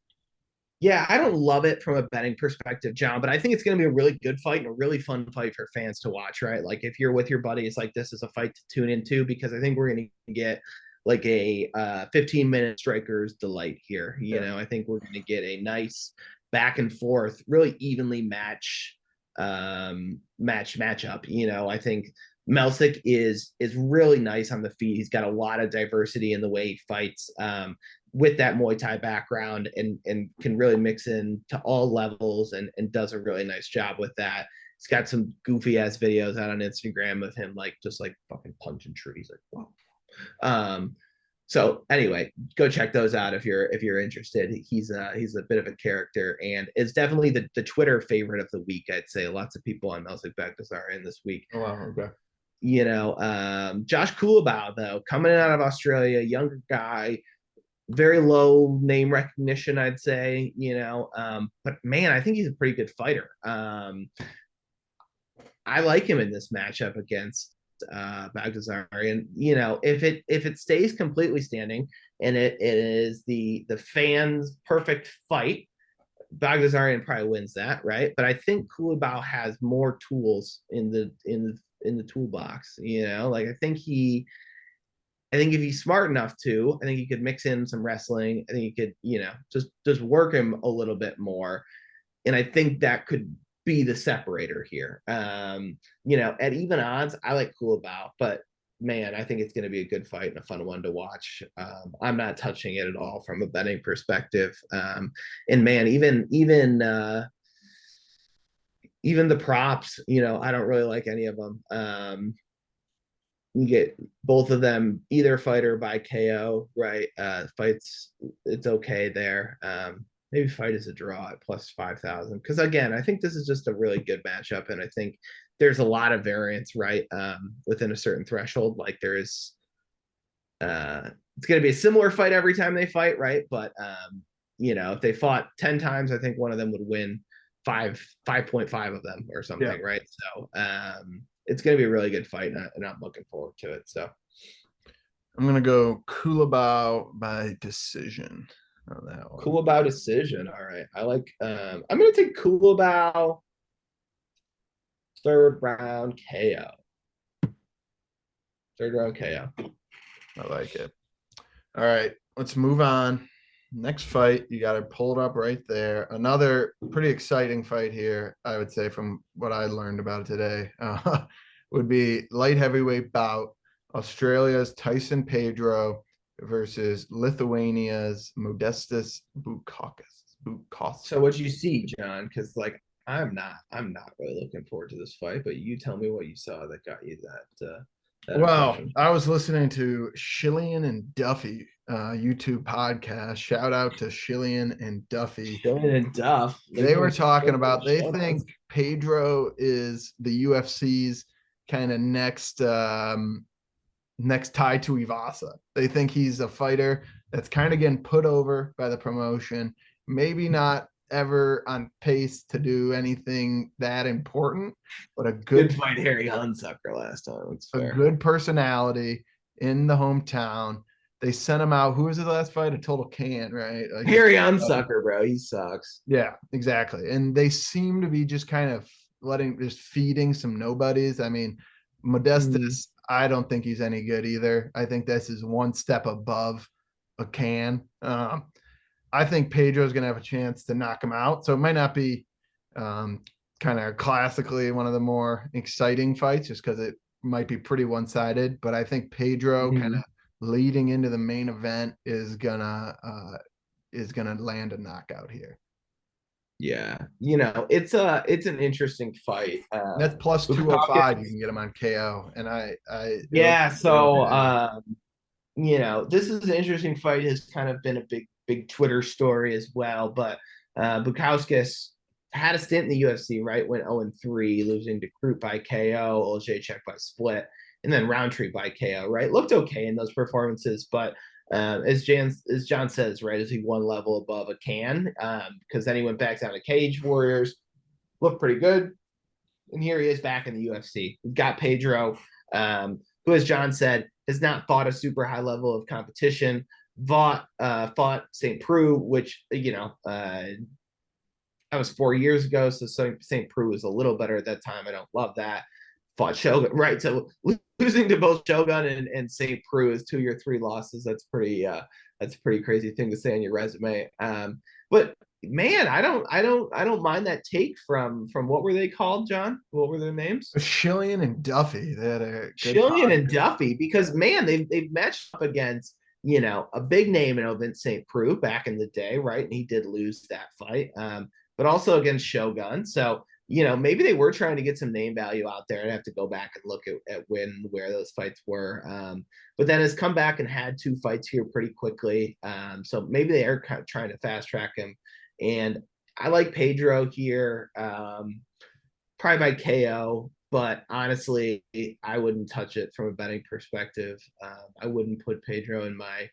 Yeah, I don't love it from a betting perspective, John, but I think it's going to be a really good fight and a really fun fight for fans to watch, right? Like if you're with your buddies, like this is a fight to tune into because I think we're going to get like a 15-minute striker's delight here. Yeah. I think we're going to get a nice back and forth, really evenly matchup. I think Melsick is really nice on the feet. He's got a lot of diversity in the way he fights. With that Muay Thai background and can really mix in to all levels and does a really nice job with that. He's got some goofy ass videos out on Instagram of him like just like fucking punching trees like wow. So anyway, go check those out if you're interested. He's a bit of a character and is definitely the Twitter favorite of the week. I'd say lots of people on Melzik Bagdasar in this week. Oh, wow. Okay. Josh Kulabau though coming out of Australia, younger guy, very low name recognition, I'd say, but man, I think he's a pretty good fighter. I like him in this matchup against Bagdasarian. If it stays completely standing and it is the fans' perfect fight, Bagdasarian probably wins that, right? But I think Kulabau has more tools in the toolbox. Like I think if he's smart enough to, I think he could mix in some wrestling. I think he could, just work him a little bit more. And I think that could be the separator here. At even odds, I like Kulabau, but man, I think it's going to be a good fight and a fun one to watch. I'm not touching it at all from a betting perspective. And man, even the props, I don't really like any of them. You get both of them either fighter by KO, right? Fights, it's okay there. Maybe fight is a draw at plus 5,000 because again, I think this is just a really good matchup, and I think there's a lot of variance, right? Within a certain threshold, like there is. It's going to be a similar fight every time they fight, right? But if they fought 10 times, I think one of them would win 5.5 of them or Yeah. something, right? So it's going to be a really good fight, and I'm looking forward to it. So I'm gonna go Kulabau by decision on that one. Kulabau decision. All right, I like. I'm going to take Kulabau. Third round KO. Third round KO. I like it. All right, let's move on. Next fight, you got to pull it up right there. Another pretty exciting fight here, I would say, from what I learned about it today, would be light heavyweight bout. Australia's Tyson Pedro versus Lithuania's Modestas Bukauskas. So what you see, John? Because like I'm not really looking forward to this fight. But you tell me what you saw that got you that Well, impression. I was listening to Shillian and Duffy YouTube podcast. Shout out to Shillian and Duffy. Shillian and Duff. They're They doing were some talking good about they show think notes. Pedro is the UFC's kind of next tie to Ivasa. They think he's a fighter that's kind of getting put over by the promotion. Maybe not ever on pace to do anything that important, but Did fight Harry Hunsucker last time. It's a fair. good personality in the hometown. They sent him out. Who was his last fight? A total can, right? Like just Harry Hunsucker, bro. He sucks. yeah, exactly. And they seem to be just kind of just feeding some nobodies. I mean, Mm. Modestus, I don't think he's any good either. I think this is one step above a can. I think Pedro's going to have a chance to knock him out. So it might not be um, kind of classically one of the more exciting fights just because it might be pretty one sided. But I think Pedro kind of Mhm. leading into the main event is gonna land a knockout here. Yeah, it's an interesting fight. That's plus 205. You Bukakis, can get him on KO, and it looks yeah. good on So, KO. this is an interesting fight. Has kind of been a big Twitter story as well. But Bukowskis had a stint in the UFC, right? Went 0-3, losing to Crute by KO, Olszewski by split, and then Roundtree by KO. Right, looked okay in those performances, but as John says, right, is he one level above a can? Because then he went back down to Cage Warriors, looked pretty good, and here he is back in the UFC. We've got Pedro, who, as John said, has not fought a super high level of competition. Fought St. Preux, which that was 4 years ago, so St. Preux was a little better at that time. I don't love that. Fought Shogun, right? So losing to both Shogun and St. Preux is 2 or 3 losses. That's a pretty crazy thing to say on your resume. But man, I don't mind that take from what were they called, John? What were their names? Shillian and Duffy, they had a good Shillian and podcast. Duffy, because man, they've matched up against a big name in Ovin St. Preux back in the day, right? And he did lose that fight, but also against Shogun. So maybe they were trying to get some name value out there. I'd have to go back and look at where those fights were. But then has come back and had 2 fights here pretty quickly. So maybe they are kind of trying to fast track him. And I like Pedro here. Probably by KO, but honestly, I wouldn't touch it from a betting perspective. I wouldn't put Pedro in my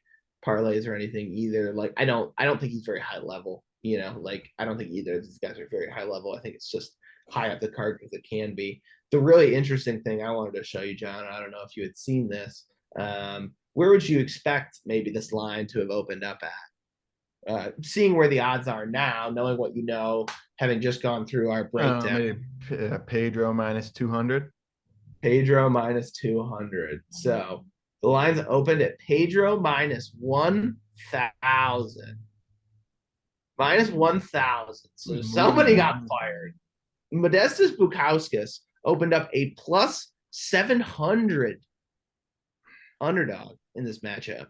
parlays or anything either. Like I don't think he's very high level. Like I don't think either of these guys are very high level. I think it's just high up the card because it can be. The really interesting thing I wanted to show you, John, I don't know if you had seen this. Where would you expect maybe this line to have opened up at? Seeing where the odds are now, knowing what you know, having just gone through our breakdown. Maybe Pedro minus 200. Pedro minus 200. So the lines opened at Pedro minus 1,000. Minus 1,000. So Who's somebody moving? got fired. Modestas Bukauskas opened up a plus 700 underdog in this matchup.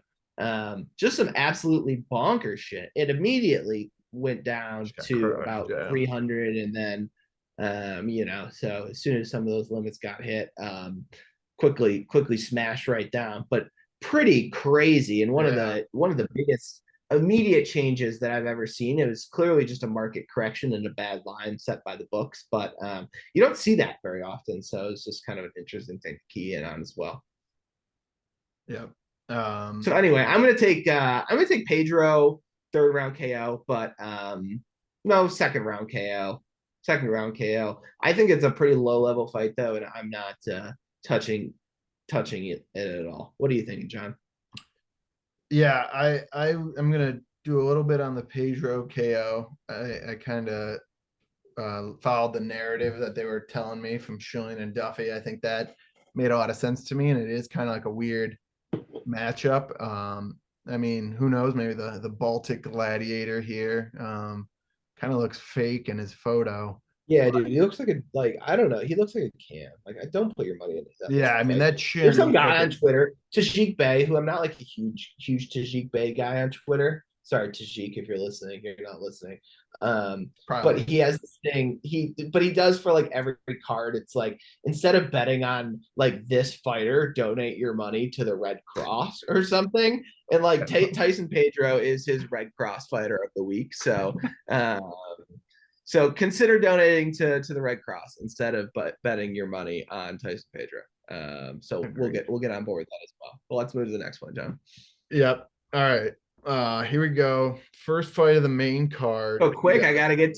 Just some absolutely bonkers shit. It immediately went down Just got to crushed. about Yeah. 300, and then so as soon as some of those limits got hit, quickly smashed right down. But pretty crazy, and Yeah. one of the biggest immediate changes that I've ever seen. It was clearly just a market correction and a bad line set by the books, but you don't see that very often, so it's just kind of an interesting thing to key in on as well. Yeah. So anyway, I'm gonna take Pedro third round KO, but no, second round KO. Second round KO. I think it's a pretty low level fight though, and I'm not touching it at all. What are you thinking, John? Yeah, I'm gonna do a little bit on the Pedro KO. I kind of followed the narrative that they were telling me from Schilling and Duffy. I think that made a lot of sense to me, and it is kind of like a weird matchup. I mean, who knows? Maybe the Baltic Gladiator here kind of looks fake in his photo. Yeah, dude, he looks like I don't know. He looks like a can. Like, I don't put your money into that Yeah, looking I mean fight. that There's chin some looks like guy a on Twitter, Tajik Bey, who I'm not like a huge Tajik Bey guy on Twitter. Sorry, Tajik, if you're listening, you're not listening. But probably. he has this thing. But he does for like every card. It's like, instead of betting on like this fighter, donate your money to the Red Cross or something. And like Tyson Pedro is his Red Cross fighter of the week. Um, so consider donating to the Red Cross instead of betting your money on Tyson Pedro. So Agreed. we'll get on board with that as well. But let's move to the next one, John. Yep. All right. Here we go. First fight of the main card. Oh, We quick! got, I gotta get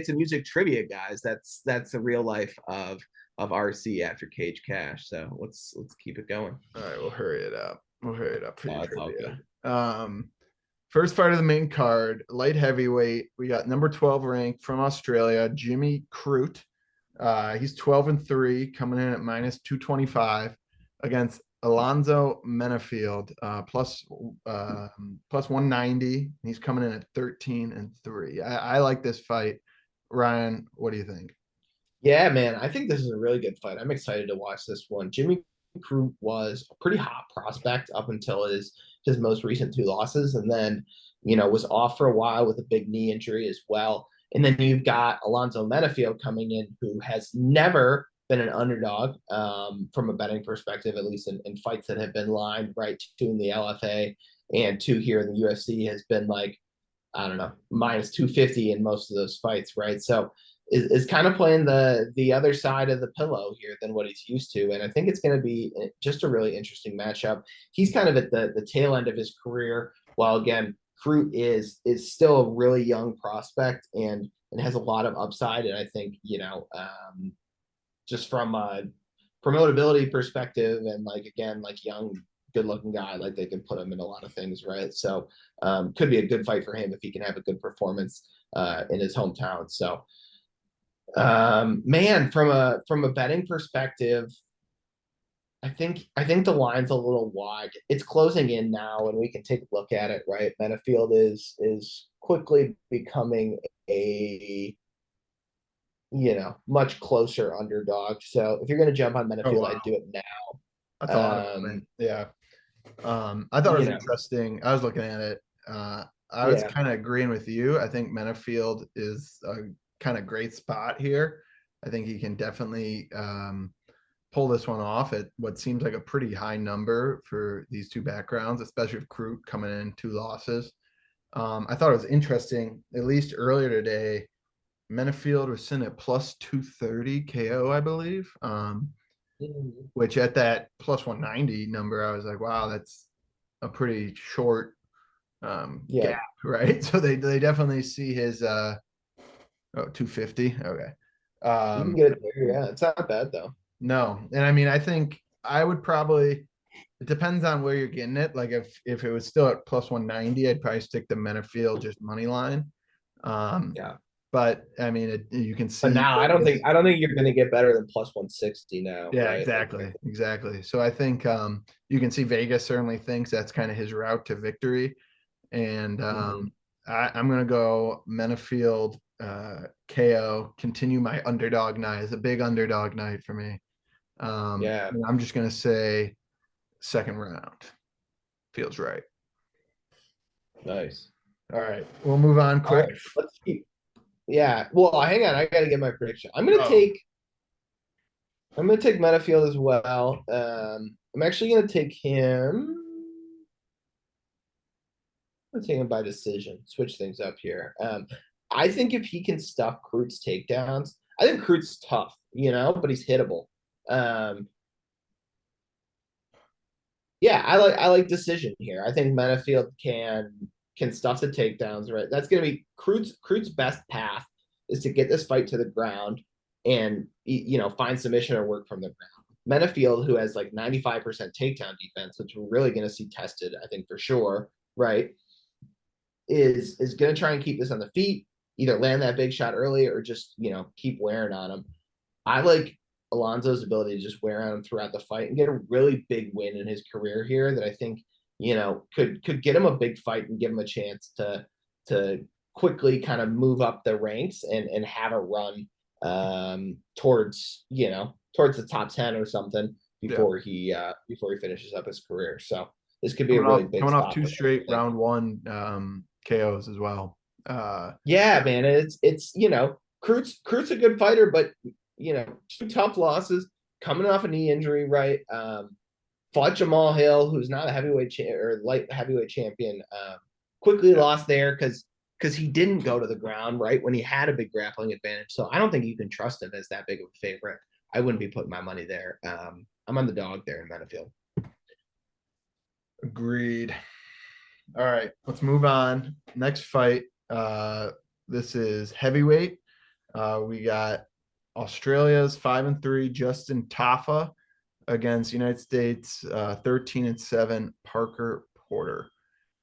to music trivia, guys. That's the real life of RC after Cage Cash. So let's keep it going. all right, we'll hurry it up. We'll hurry it up for Oh, your it's all good. trivia. First fight of the main card, light heavyweight. We got number 12 ranked from Australia, Jimmy Crute. He's 12-3, coming in at minus 225 against Alonzo Menafield, plus 190. He's coming in at 13-3. I like this fight. Ryan, what do you think? Yeah, man, I think this is a really good fight. I'm excited to watch this one. Jimmy Crute was a pretty hot prospect up until his most recent two losses, and then was off for a while with a big knee injury as well. And then you've got Alonzo Menafield coming in, who has never been an underdog from a betting perspective, at least in fights that have been lined right, two in the LFA and two here in the UFC, has been like, I don't know, minus 250 in most of those fights, right? So is kind of playing the other side of the pillow here than what he's used to. And I think it's going to be just a really interesting matchup. He's kind of at the tail end of his career, while again, Crute is still a really young prospect and has a lot of upside. And I think, just from a promotability perspective and like, again, like young, good looking guy, like they can put him in a lot of things, right? So could be a good fight for him if he can have a good performance in his hometown. So man, from a betting perspective, I think the line's a little wide. It's closing in now, and we can take a look at it. Right, Benefield is quickly becoming a much closer underdog. So if you're going to jump on Oh Benefield, wow, I'd do it that's a lot of now. money. Yeah. I thought it You was know, interesting. I was looking at it. I was yeah, kind of agreeing with you. I think Menafield is a kind of great spot here. I think he can definitely pull this one off at what seems like a pretty high number for these two backgrounds, especially with Crute coming in two losses. I thought it was interesting, at least earlier today, Menafield was sitting at plus 230 KO, I believe. Mhm. Which at that plus 190 number, I was like, wow, that's a pretty short Yeah. gap, right? So they definitely see his 250. Okay. You can Um, get it there. Yeah, it's not bad though. no, and I mean, I think I would probably. It depends on where you're getting it. Like if it was still at plus 190, I'd probably stick to Menafield just money line. Um, Yeah. but I mean, you can But see now Vegas. I don't think you're going to get better than plus 160 now, Yeah, right? Like I exactly, exactly. So I think you can see Vegas certainly thinks that's kind of his route to victory, and think, I'm gonna go Menafield KO. Continue my underdog night. It's a big underdog night for me. yeah, And I'm just gonna say second round feels right. nice. All right, we'll move on All quick. right, let's keep. Yeah, well, hang on, I got to get my prediction. Oh, I'm gonna take Metafield as well. I'm actually gonna take him. I'm gonna take him by decision. Switch things up here. I think if he can stuff Crute's takedowns, I think Crute's tough, but he's hittable. Um, yeah, I like decision here. I think Menafield can stuff the takedowns, right? That's gonna be Crute's best path is to get this fight to the ground and find submission or work from the ground. Menafield, who has like 95% takedown defense, which we're really gonna see tested, I think for sure, right? Is gonna try and keep this on the feet. either land that big shot early or just, keep wearing on him. I like Alonzo's ability to just wear on him throughout the fight and get a really big win in his career here that I think, could get him a big fight and give him a chance to quickly kind of move up the ranks and have a run towards the top 10 or something Yeah. before he finishes up his career. So this could be a Coming really off big coming off spot two for him, straight I think. round one KOs as well. Yeah, man. Crut's a good fighter, but two tough losses coming off a knee injury, right? Fought Jamal Hill, who's not a or light heavyweight champion. Quickly Yeah. lost there because he didn't go to the ground right when he had a big grappling advantage. So I don't think you can trust him as that big of a favorite. I wouldn't be putting my money there. I'm on the dog there in Benefield. Agreed. All right, let's move on. Next fight. This is heavyweight. We got Australia's 5-3 Justin Tafa against United States 13-7 Parker Porter.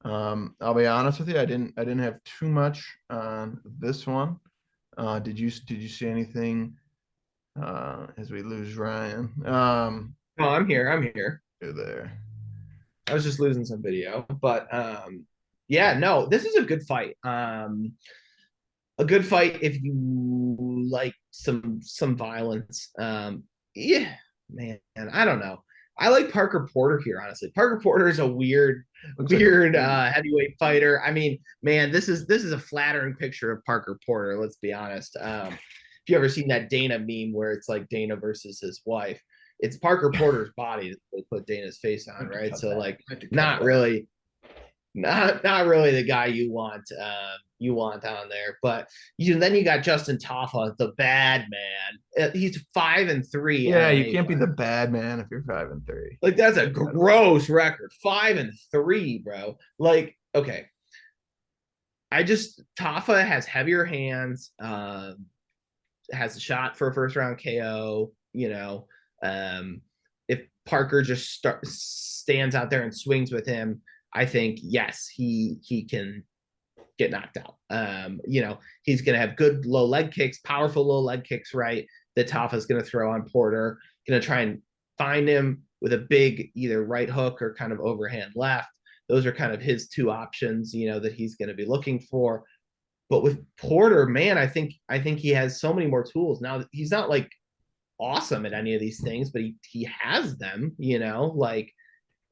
I'll be honest with you, I didn't have too much on this one. Did you see anything as we lose Ryan? Oh, I'm here. I'm here. You're there. I was just losing some video, but yeah, no, this is a good fight. A good fight if you like some violence. Yeah, man, I don't know. I like Parker Porter here, honestly. Parker Porter is a weird, Looks like a weird beast. heavyweight fighter. I mean, man, this is a flattering picture of Parker Porter. Let's be honest. If you ever seen that Dana meme where it's like Dana versus his wife, it's Parker Porter's body that they put Dana's face I on, have to right? cut So that. like, I have to cut not that. really not really the guy you want on there. But then you got Justin Taffa, the bad man. He's 5-3 Yeah, you MMA can't be fighter. the bad man if you're 5-3. Like that's a gross record. 5-3, bro. Like, okay. Taffa has heavier hands, has a shot for a first round KO, if Parker just stands out there and swings with him, I think yes, he can get knocked out. He's going to have good low leg kicks, powerful low leg kicks, right? That Tafa's going to throw on Porter, going to try and find him with a big either right hook or kind of overhand left. Those are kind of his two options, that he's going to be looking for. But with Porter, man, I think he has so many more tools. Now he's not like awesome at any of these things, but he has them, like,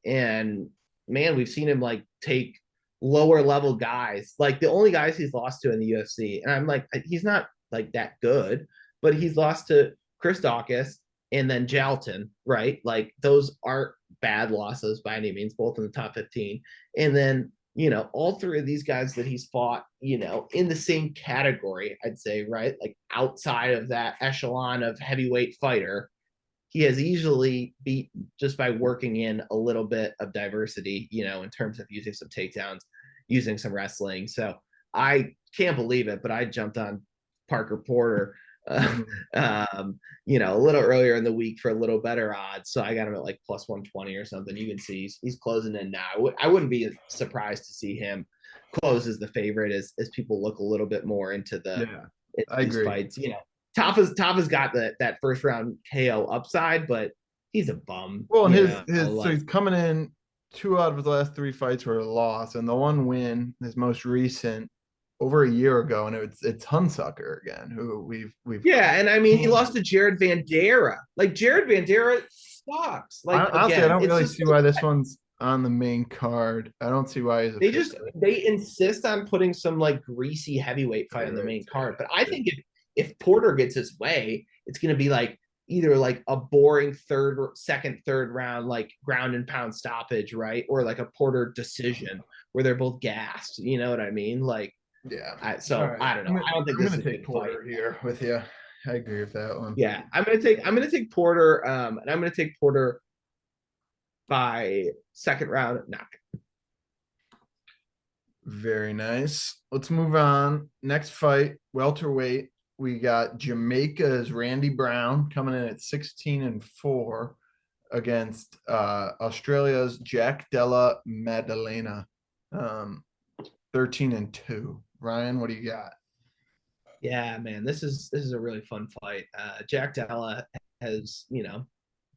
and man, we've seen him like take lower level guys. Like the only guys he's lost to in the UFC, and I'm like, he's not like that good, but he's lost to Chris Dawkins and then Jalton, right? Like those aren't bad losses by any means, both in the top 15. And then, all three of these guys that he's fought, in the same category, I'd say, right? Like outside of that echelon of heavyweight fighter, he has easily beat just by working in a little bit of diversity, in terms of using some takedowns, using some wrestling. So I can't believe it, but I jumped on Parker Porter, Mhm. a little earlier in the week for a little better odds. So I got him at like plus 120 or something. You can see he's closing in now. I wouldn't be surprised to see him close as the favorite as people look a little bit more into Yeah, I these agree. fights. Tafa's got that first round KO upside, but he's a bum. Well, and his so Like he's coming in 2 out of his last 3 fights were a loss, and the one win, his most recent, over a year ago, and it's Hunsucker again, who we've yeah, and I mean he lost caned. to Jared Vandera. Like Jared Vandera sucks. Like Honestly, I again, don't it's really just see like why this one's on the main card. I don't see why he's a favorite. they insist on putting some like greasy heavyweight fight on the main Right. card. But I think if Porter gets his way, it's gonna be like either like a boring third round, like ground and pound stoppage, right? Or like a Porter decision where they're both gassed. You know what I mean? Like Yeah. All so right. I don't know. I don't think I'm this is gonna a take good fight. Porter here with you. I agree with that one. Yeah, I'm gonna take Porter, and I'm gonna take Porter by second round knock. Very nice. Let's move on. Next fight, welterweight. We got Jamaica's Randy Brown coming in at 16-4 against Australia's Jack Della Maddalena, um, 13-2. Ryan, what do you got? Yeah, man, this is a really fun fight. Jack Della has, if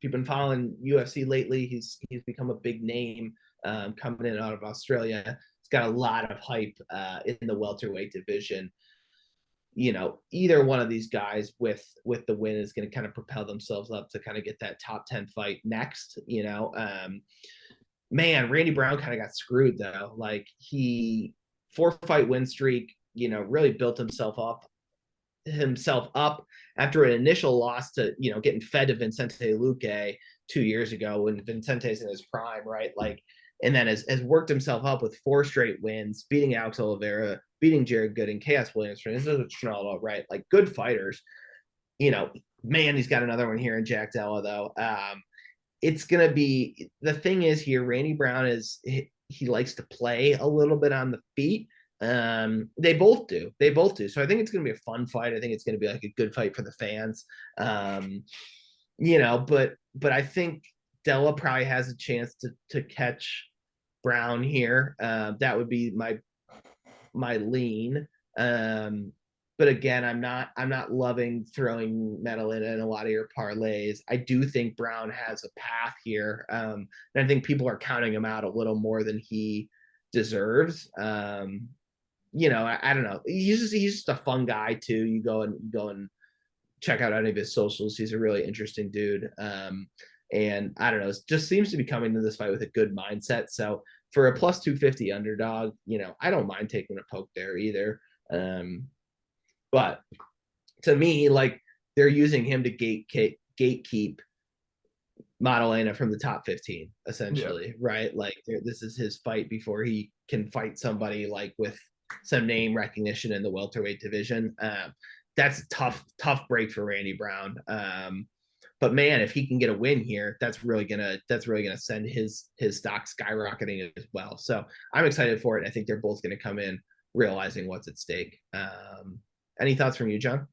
you've been following UFC lately, he's become a big name coming in out of Australia. He's got a lot of hype in the welterweight division. Either one of these guys with the win is going to kind of propel themselves up to kind of get that top 10 fight next. Man, Randy Brown kind of got screwed though. Like he 4 fight win streak, really built himself up after an initial loss to getting fed to Vicente Luque 2 years ago when Vincente's in his prime, right? Like, and then has worked himself up with 4 straight wins, beating Alex Oliveira, beating Jared Gooden, Chaos Williams, Ronaldo, right? Like good fighters. Man, he's got another one here in Jack Della though. It's gonna be the thing is here. Randy Brown he likes to play a little bit on the feet. They both do. They both do. So I think it's going to be a fun fight. I think it's going to be like a good fight for the fans. But I think Della probably has a chance to catch Brown here. That would be my lean. But again, I'm not loving throwing Medellin in a lot of your parlays. I do think Brown has a path here. And I think people are counting him out a little more than he deserves. I don't know. He's just a fun guy too. You go and check out any of his socials. He's a really interesting dude. And I don't know, it just seems to be coming to this fight with a good mindset. So for a plus 250 underdog, I don't mind taking a poke there either. But to me, like they're using him to gatekeep Maddalena from the top 15, essentially, yeah. Right? Like this is his fight before he can fight somebody like with some name recognition in the welterweight division. That's a tough break for Randy Brown. But man, if he can get a win here, that's really gonna send his stock skyrocketing as well. So I'm excited for it. I think they're both gonna come in realizing what's at stake. Any thoughts from you, John?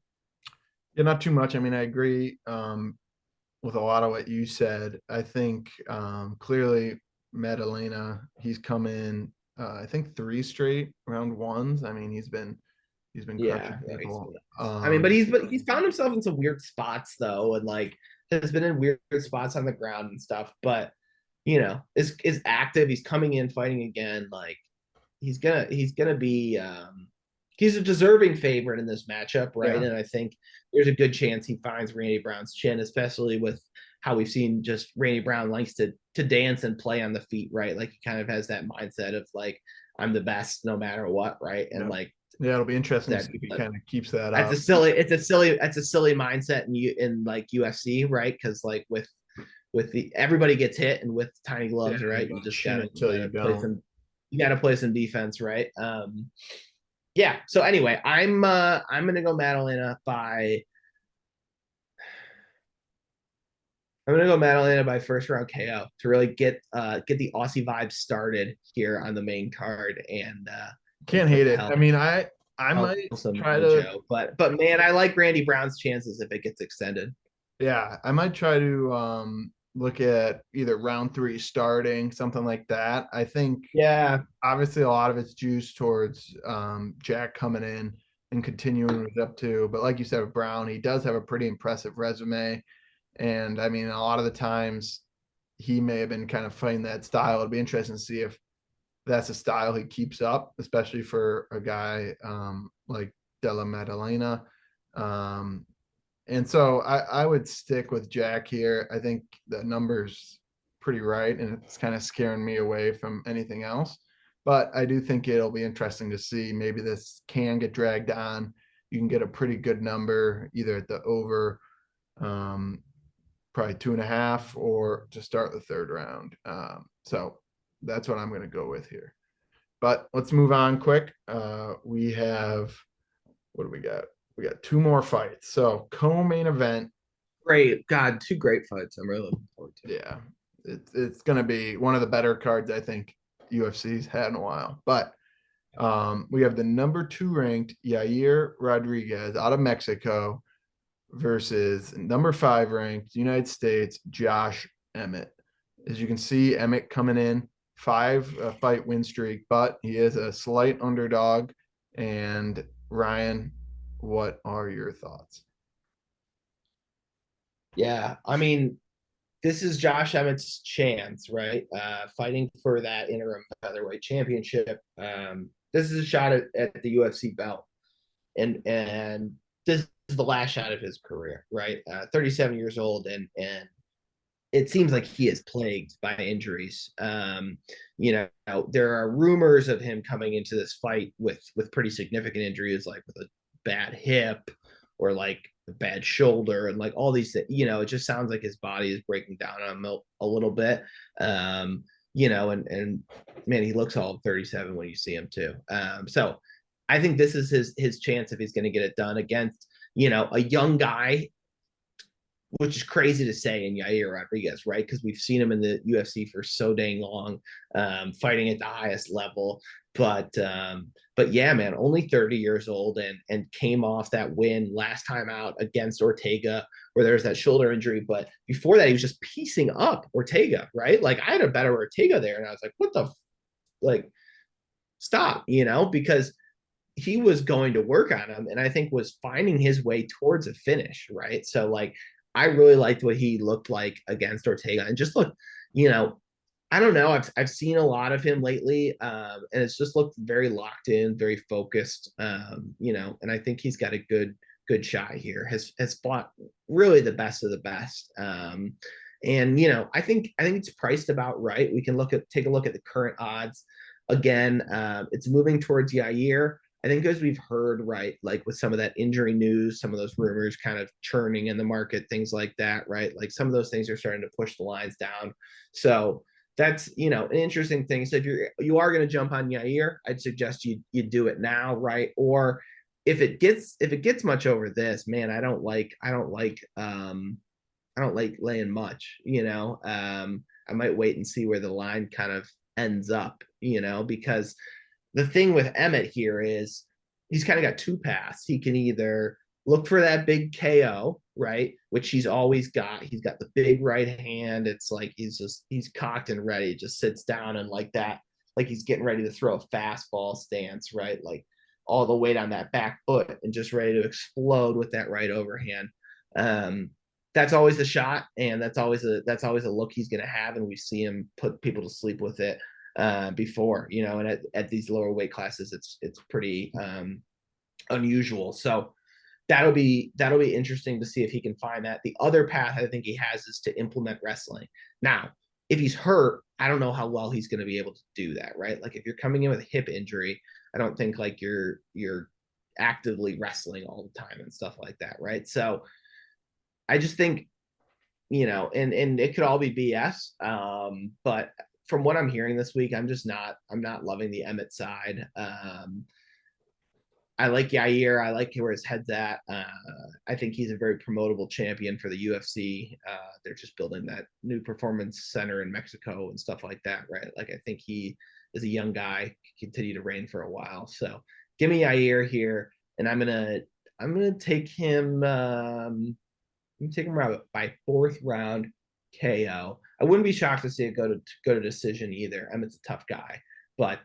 Yeah, not too much. I mean, I agree with a lot of what you said. I think clearly Madalena, he's come in I think 3 straight round ones. I mean, he's been crushing people. I mean, but he's found himself in some weird spots though, and like has been in weird spots on the ground and stuff. But is active. He's coming in fighting again. Like he's gonna be he's a deserving favorite in this matchup, right? Yeah. And I think there's a good chance he finds Randy Brown's chin, especially with how we've seen just Randy Brown likes to dance and play on the feet, right? Like he kind of has that mindset of like I'm the best no matter what, right? And like it'll be interesting to see if he kind of keeps that up. It's a silly mindset in like UFC, right? Because like with the everybody gets hit and with tiny gloves, right? You just gotta play some defense, right? Yeah. So anyway, I'm gonna go Madalena by first round KO to really get the Aussie vibe started here on the main card and can't hate it. I mean, I might try to, but man, I like Randy Brown's chances if it gets extended. Yeah, I might try to look at either round 3 starting, something like that. I think obviously a lot of it's juiced towards Jack coming in and continuing with up to, but like you said with Brown, he does have a pretty impressive resume. And I mean, a lot of the times he may have been kind of fighting that style. It'd be interesting to see if that's a style he keeps up, especially for a guy like Della Maddalena. And so I would stick with Jack here. I think the number's pretty right, and it's kind of scaring me away from anything else. But I do think it'll be interesting to see. Maybe this can get dragged on. You can get a pretty good number either at the over, probably 2.5, or to start the third round. So that's what I'm going to go with here. But let's move on quick. We have, what do we got? We got 2 more fights. So co-main event. Great. God, 2 great fights. I'm really looking forward to. Yeah. It's going to be one of the better cards I think UFC's had in a while. But we have the number 2 ranked Yair Rodriguez out of Mexico versus number 5 ranked United States Josh Emmett. As you can see, Emmett coming in 5 fight win streak, but he is a slight underdog. And Ryan, What are your thoughts? Yeah, I mean, this is Josh Emmett's chance, right? Fighting for that interim featherweight championship. This is a shot at the UFC belt, and this is the last shot of his career, right? 37 years old, and it seems like he is plagued by injuries. You know, there are rumors of him coming into this fight with pretty significant injuries, like with a bad hip or like a bad shoulder, and like all these things. You know, it just sounds like his body is breaking down on him a little bit. You know, and man, he looks all 37 when you see him too. So I think this is his chance if he's going to get it done against a young guy, which is crazy to say in Yair Rodriguez, right? Because we've seen him in the UFC for so dang long, fighting at the highest level. But yeah, man, only 30 years old and came off that win last time out against Ortega, where there was that shoulder injury. But before that, he was just piecing up Ortega, right? Like I had a better Ortega there, and I was like, what the like, stop, because he was going to work on him and I think was finding his way towards a finish, right? So like I really liked what he looked like against Ortega and just looked, you know, I don't know. I've seen a lot of him lately, and it's just looked very locked in, very focused, and I think he's got a good shot here. Has fought really the best of the best, and I think it's priced about right. We can take a look at the current odds. Again, it's moving towards Yair. I think as we've heard, right, like with some of that injury news, some of those rumors kind of churning in the market, things like that, right? Like some of those things are starting to push the lines down. So that's an interesting thing. So if you are going to jump on Yair, I'd suggest you do it now, right? Or if it gets much over this, man, I don't like laying much, I might wait and see where the line kind of ends up, because the thing with Emmett here is he's kind of got two paths. He can either look for that big KO, right? Which he's always got. He's got the big right hand. It's like he's cocked and ready, just sits down and like that, like he's getting ready to throw a fastball stance, right? Like all the weight on that back foot and just ready to explode with that right overhand. Um, that's always the shot, and that's always a look he's going to have, and we see him put people to sleep with it before, and at these lower weight classes, it's pretty unusual. So that'll be interesting to see if he can find that. The other path I think he has is to implement wrestling. Now, if he's hurt, I don't know how well he's going to be able to do that, right? Like if you're coming in with a hip injury, I don't think like you're actively wrestling all the time and stuff like that, right? So I just think and it could all be BS. But from what I'm hearing this week, I'm not loving the Emmett side. I like Yair. I like where his head's at. I think he's a very promotable champion for the UFC. They're just building that new performance center in Mexico and stuff like that, right? Like I think he is a young guy, continue to reign for a while. So give me Yair here, and I'm gonna take him. You take him around by fourth round KO. I wouldn't be shocked to see it go to decision either. Emmett's a tough guy, but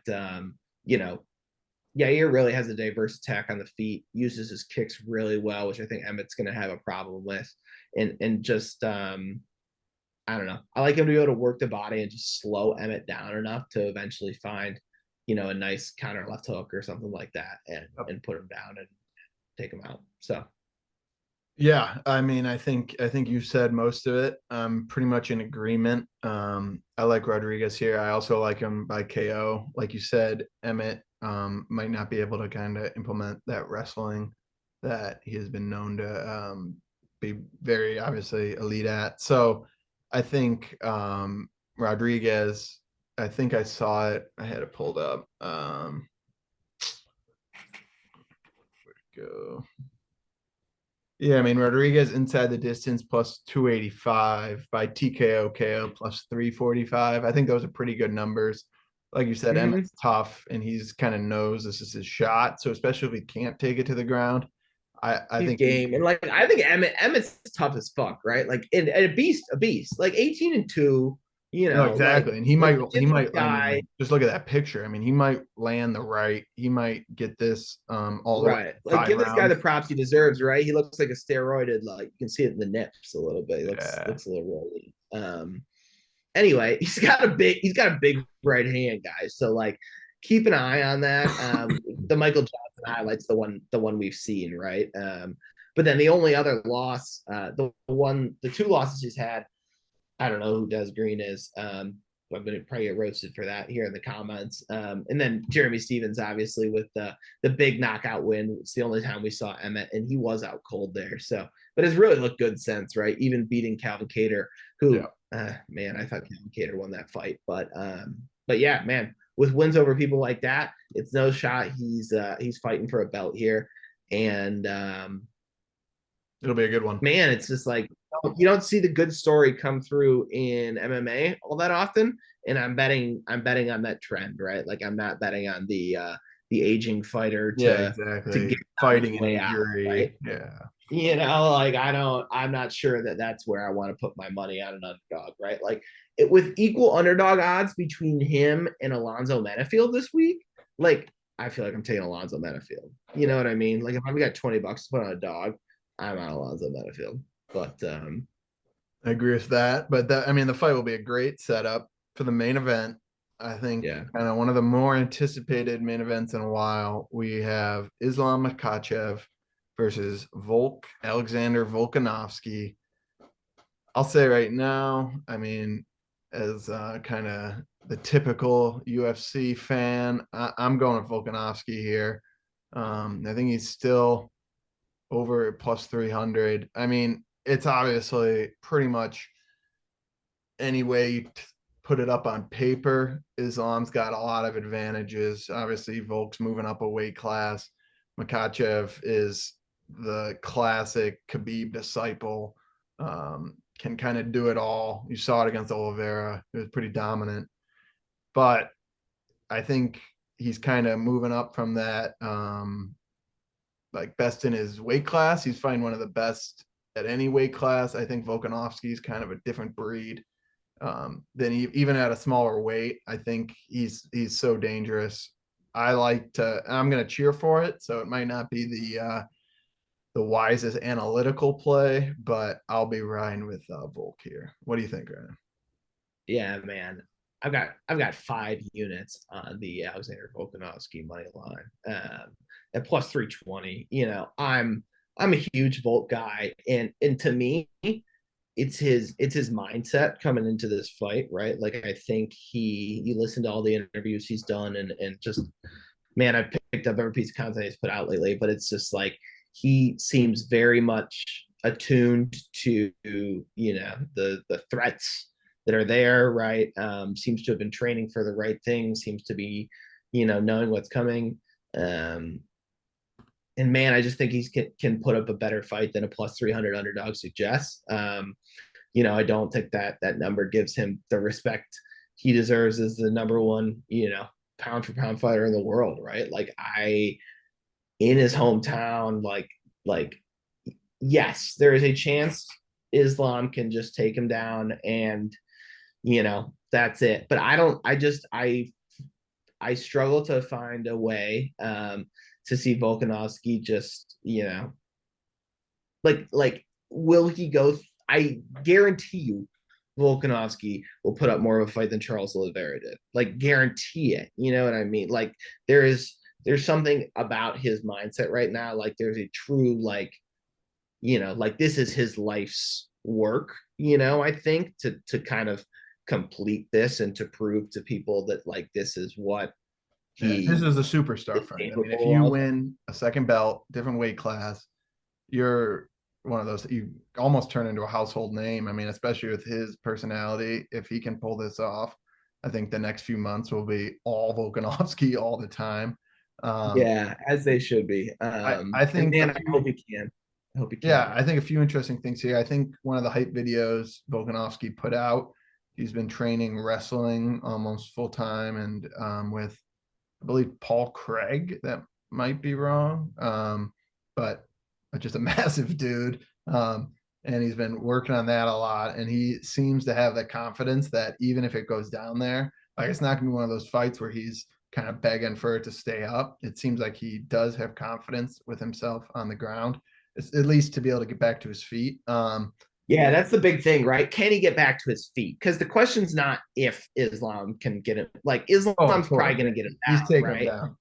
you know, Yair really has a diverse attack on the feet, uses his kicks really well, which I think Emmett's going to have a problem with, and just I don't know. I like him to be able to work the body and just slow Emmett down enough to eventually find a nice counter left hook or something like that, and put him down and take him out. So Yeah, I mean, I think you said most of it. I'm pretty much in agreement. I like Rodriguez here. I also like him by KO. Like you said, Emmett might not be able to kind of implement that wrestling that he has been known to be very obviously elite at. So I think Rodriguez. I think I saw it. I had it pulled up. Go. Yeah, I mean Rodriguez inside the distance plus 285 by TKO KO plus 345. I think those are pretty good numbers. Like you said, mm-hmm. Emmett's tough and he's kind of knows this is his shot. So especially if he can't take it to the ground, I He's think he game, and like I think Emmett's tough as fuck, right? Like and a beast, like 18-2. No, Like exactly. And he might, I guy, mean, just look at that picture. I mean, he might land the right. He might get this all the way right? Like, 5 rounds. give this guy the props he deserves, right? He looks like a steroided, like you can see it in the nips a little bit. He Yeah. looks a little rolly. Anyway, he's got a big right hand, guys. So like keep an eye on that. The Michael Johnson highlights the one we've seen, right? But then the only other loss, the two losses he's had, I don't know who Des Green is. I'm gonna probably get roasted for that here in the comments. And then Jeremy Stevens, obviously, with the big knockout win. It's the only time we saw Emmett, and he was out cold there. So, but it's really looked good since, right? Even beating Calvin Cater, Yeah. who, man, I thought Calvin Cater won that fight, but yeah, man, with wins over people like that, it's no shot. He's fighting for a belt here, and It'll be a good one. man, it's just like you don't see the good story come through in MMA all that often. And I'm betting on that trend, right? Like I'm not betting on the aging fighter Yeah, to exactly. get on his Fighting an way out, right? injury. Yeah. Like I'm not sure that that's where I want to put my money on an underdog, right? Like with equal underdog odds between him and Alonzo Menifield this week, like I feel like I'm taking Alonzo Menifield. You Yeah. know what I mean? Like if I've got $20 to put on a dog, I'm on Alonzo Menifield. But I agree with that. But I mean, the fight will be a great setup for the main event. I think yeah, kind of one of the more anticipated main events in a while. We have Islam Makhachev versus Alexander Volkanovski. I'll say right now, I mean, as kind of the typical UFC fan, I'm going with Volkanovski here. I think he's still over plus 300. I mean, it's obviously pretty much any way you put it up on paper. Islam's got a lot of advantages. Obviously, Volk's moving up a weight class. Makachev is the classic Khabib disciple. Can kind of do it all. You saw it against Oliveira. It was pretty dominant. But I think he's kind of moving up from that like best in his weight class. He's fighting one of the best at any weight class. I think Volkanovski's kind of a different breed than even at a smaller weight. I think he's so dangerous. I like to. I'm going to cheer for it, so it might not be the wisest analytical play, but I'll be riding with Volk here. What do you think, Ryan? yeah, man. I've got 5 units on the Alexander Volkanovski money line at plus 320. I'm a huge Volt guy, and to me, it's his mindset coming into this fight, right? Like I think you listen to all the interviews he's done, and just man, I've picked up every piece of content he's put out lately, but it's just like he seems very much attuned to the threats that are there, right? Seems to have been training for the right thing, seems to be knowing what's coming. um and man, I just think he can put up a better fight than a plus 300 underdog suggests. I don't think that number gives him the respect he deserves as the number one, pound for pound fighter in the world, right? Like in his hometown, like yes, there is a chance Islam can just take him down, and that's it. But I don't. I struggle to find a way to see Volkanovski just like will he go? I guarantee you, Volkanovski will put up more of a fight than Charles Oliveira did. Like guarantee it. You know what I mean? Like there's something about his mindset right now. Like there's a true like this is his life's work. I think to kind of complete this and to prove to people that like this is what Yeah, this he is a superstar is fight. I mean, if you capable of. win a second belt, different weight class, you're one of those that you almost turn into a household name. I mean, especially with his personality, if he can pull this off, I think the next few months will be all Volkanovski all the time. Um, Yeah, as they should be. I And think a man, I few hope he can. I hope he yeah, can. I think a few interesting things here. I think one of the hype videos Volkanovski put out, he's been training wrestling almost full time and with I believe Paul Craig. That might be wrong, but just a massive dude. and he's been working on that a lot. And he seems to have the confidence that even if it goes down there, like it's not gonna be one of those fights where he's kind of begging for it to stay up. It seems like he does have confidence with himself on the ground, at least to be able to get back to his feet. Yeah, that's the big thing, right? Can he get back to his feet? Because the question's not if Islam can get it. Like Oh, of Islam's probably course, going yeah, to get him he's down, taking him right? down.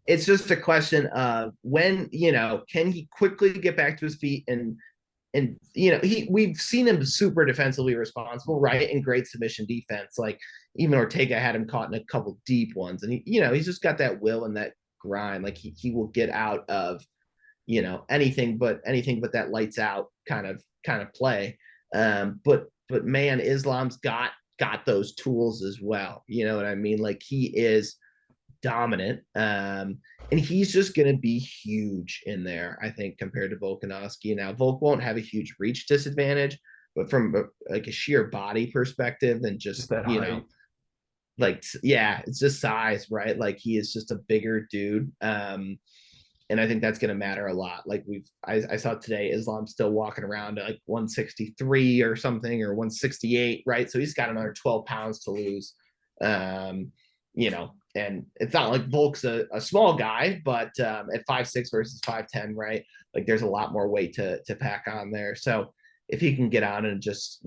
It's just a question of when, can he quickly get back to his feet and we've seen him super defensively responsible, right? And great submission defense. Like even Ortega had him caught in a couple deep ones, and he's just got that will and that grind. Like he will get out of anything but that lights out kind of play. But man, Islam's got those tools as well. You know what I mean? Like he is dominant. And he's just going to be huge in there, I think, compared to Volkanovski. Now, Volk won't have a huge reach disadvantage, but from like a sheer body perspective and Just just, that height. like, yeah, it's just size, right? Like he is just a bigger dude. And I think that's going to matter a lot. Like I saw today, Islam's still walking around at like 163 or something, or 168, right? So he's got another 12 pounds to lose. And it's not like Volk's a small guy, but at 5'6" versus 5'10", right? Like there's a lot more weight to pack on there. So if he can get on and just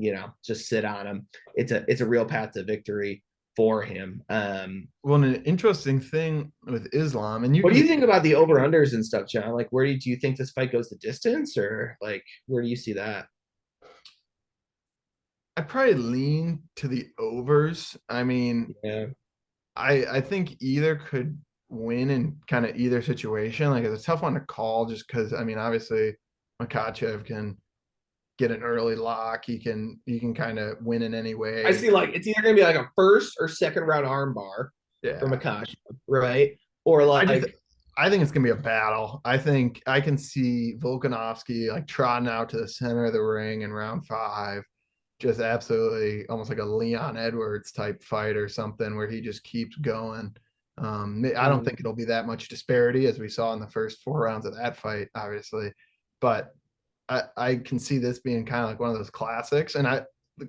sit on him, it's a real path to victory for him. Well, an interesting thing with Islam, and you What do can, you think about the over unders and stuff, John? Like, do you think this fight goes the distance, or like where do you see that? I probably lean to the overs. I mean, Yeah, I think either could win in kind of either situation. Like it's a tough one to call just because I mean, obviously Makachev can get an early lock. He can kind of win in any I way. see. Like it's either gonna be like a first or second round armbar for Yeah. Makash, right? Or I just like I think it's gonna be a battle. I think I can see Volkanovski like trotting out to the center of the ring in round five, just absolutely almost like a Leon Edwards type fight or something where he just keeps going. I don't think it'll be that much disparity as we saw in the first 4 rounds of that fight, obviously, but I can see this being kind of like one of those classics. And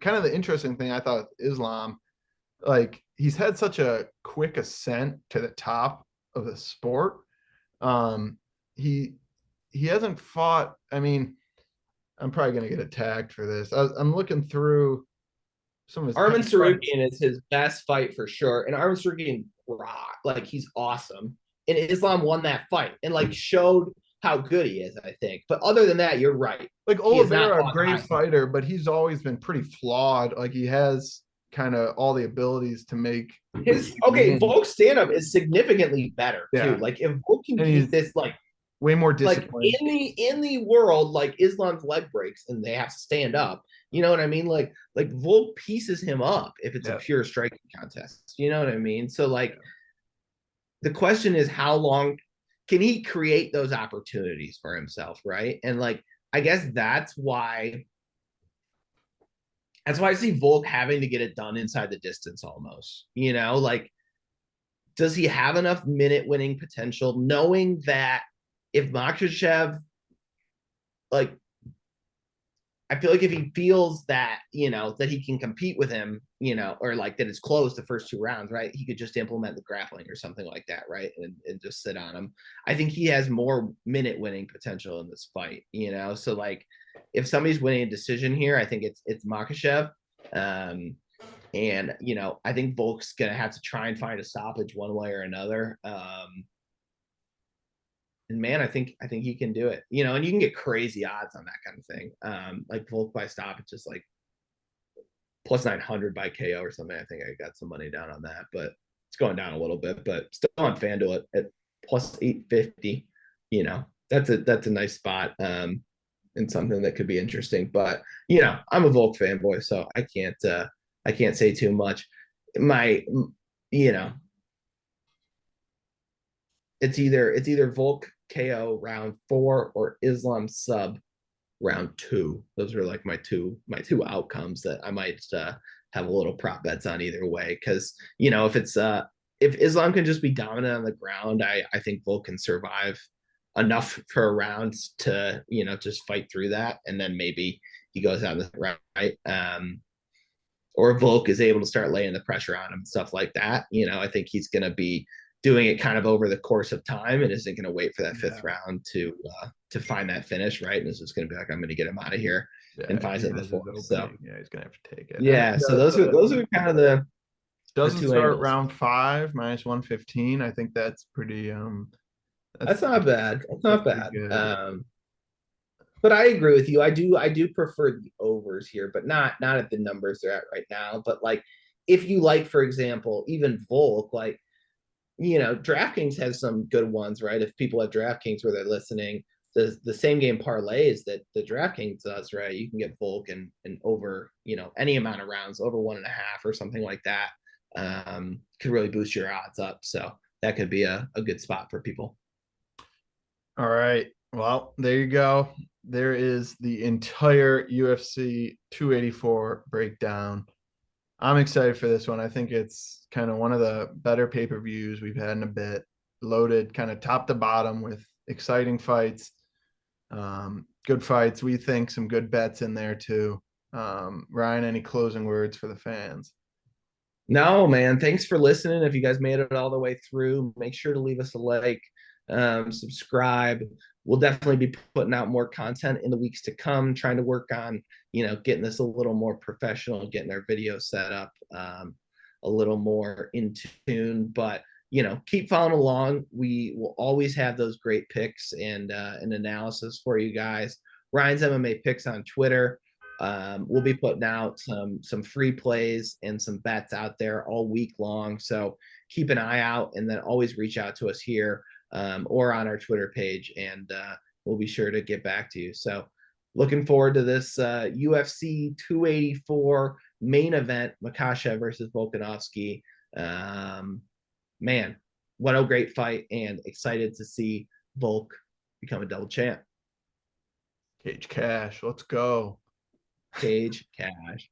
kind of the interesting thing I thought with Islam, like he's had such a quick ascent to the top of the sport. Um, he he hasn't fought. I mean, I'm probably gonna get attacked for this. I'm looking through some of his Arman past fights. Sarukian is his best fight for sure, and Arman Sarukian rock, like he's awesome. And Islam won that fight and like showed how good he is, I think. But other than that, you're right. Like He has not Oliveira, a fought great high. fighter, but he's always been pretty flawed. Like he has kind of all the abilities to make His okay, wins. Volk's stand up is significantly better too. Yeah, Like if Volk can and keep he's this way more like disciplined. in the world, like Islam's leg breaks and they have to stand up. You know what I mean? Like Volk pieces him up if it's a Yeah, pure striking contest. You know what I mean? So like yeah. the question is how long can he create those opportunities for himself, right? And like I guess that's why I see Volk having to get it done inside the distance almost. Like does he have enough minute winning potential knowing that if Makhachev like I feel like if he feels that, that he can compete with him, or like that it's close the first 2 rounds, right? He could just implement the grappling or something like that, right? And just sit on him. I think he has more minute winning potential in this fight. So like if somebody's winning a decision here, I think it's Makhachev. Um, and I think Volk's gonna have to try and find a stoppage one way or another. And man, I think he can do it. And you can get crazy odds on that kind of thing. Like Volk by stop, it's just like plus 900 by KO or something. I think I got some money down on that, but it's going down a little bit. But still on FanDuel at plus 850. That's a nice spot. And something that could be interesting. But I'm a Volk fanboy, so I can't say too much. My you know it's either Volk KO round 4 or Islam sub round 2. Those are like my two outcomes that I might have a little prop bets on either way. Because if Islam can just be dominant on the ground, I think Volk can survive enough for a round to, just fight through that, and then maybe he goes out the right. Or Volk is able to start laying the pressure on him and stuff like that. I think he's going to be doing it kind of over the course of time and isn't going to wait for that fifth Yeah. round to find that finish, right? And it's just going to be like, I'm going to get him out of here, Yeah, and finds he it in the has his fourth. So opening. Yeah, he's gonna have to take it. And yeah, then so those are kind of the doesn't two start angles. round five -115. I think that's pretty That's not bad. That's that's not pretty bad. good. But I agree with you. I do prefer the overs here, but not at the numbers they're at right now. But like, if you like, for example, even Volk, like, DraftKings has some good ones, right? If people have DraftKings where they're listening, the same game parlays that the DraftKings does, right? You can get Volk and over, any amount of rounds, over 1.5 or something like that. Could really boost your odds up. So that could be a good spot for people. All right. Well, there you go. There is the entire UFC 284 breakdown. I'm excited for this one. I think it's kind of one of the better pay-per-views we've had in a bit. Loaded kind of top to bottom with exciting fights, good fights. We think some good bets in there too. Ryan, any closing words for the fans? No, man. Thanks for listening. If you guys made it all the way through, make sure to leave us a like, subscribe. We'll definitely be putting out more content in the weeks to come, trying to work on, getting this a little more professional, getting our video set up a little more in tune. But, keep following along. We will always have those great picks and an analysis for you guys. Ryan's MMA picks on Twitter. We'll be putting out some free plays and some bets out there all week long. So keep an eye out, and then always reach out to us here or on our Twitter page, and we'll be sure to get back to you. So looking forward to this UFC 284 main event, Makasha versus Volkanovski. Man, what a great fight, and excited to see Volk become a double champ. Cage Cash, let's go. Cage Cash.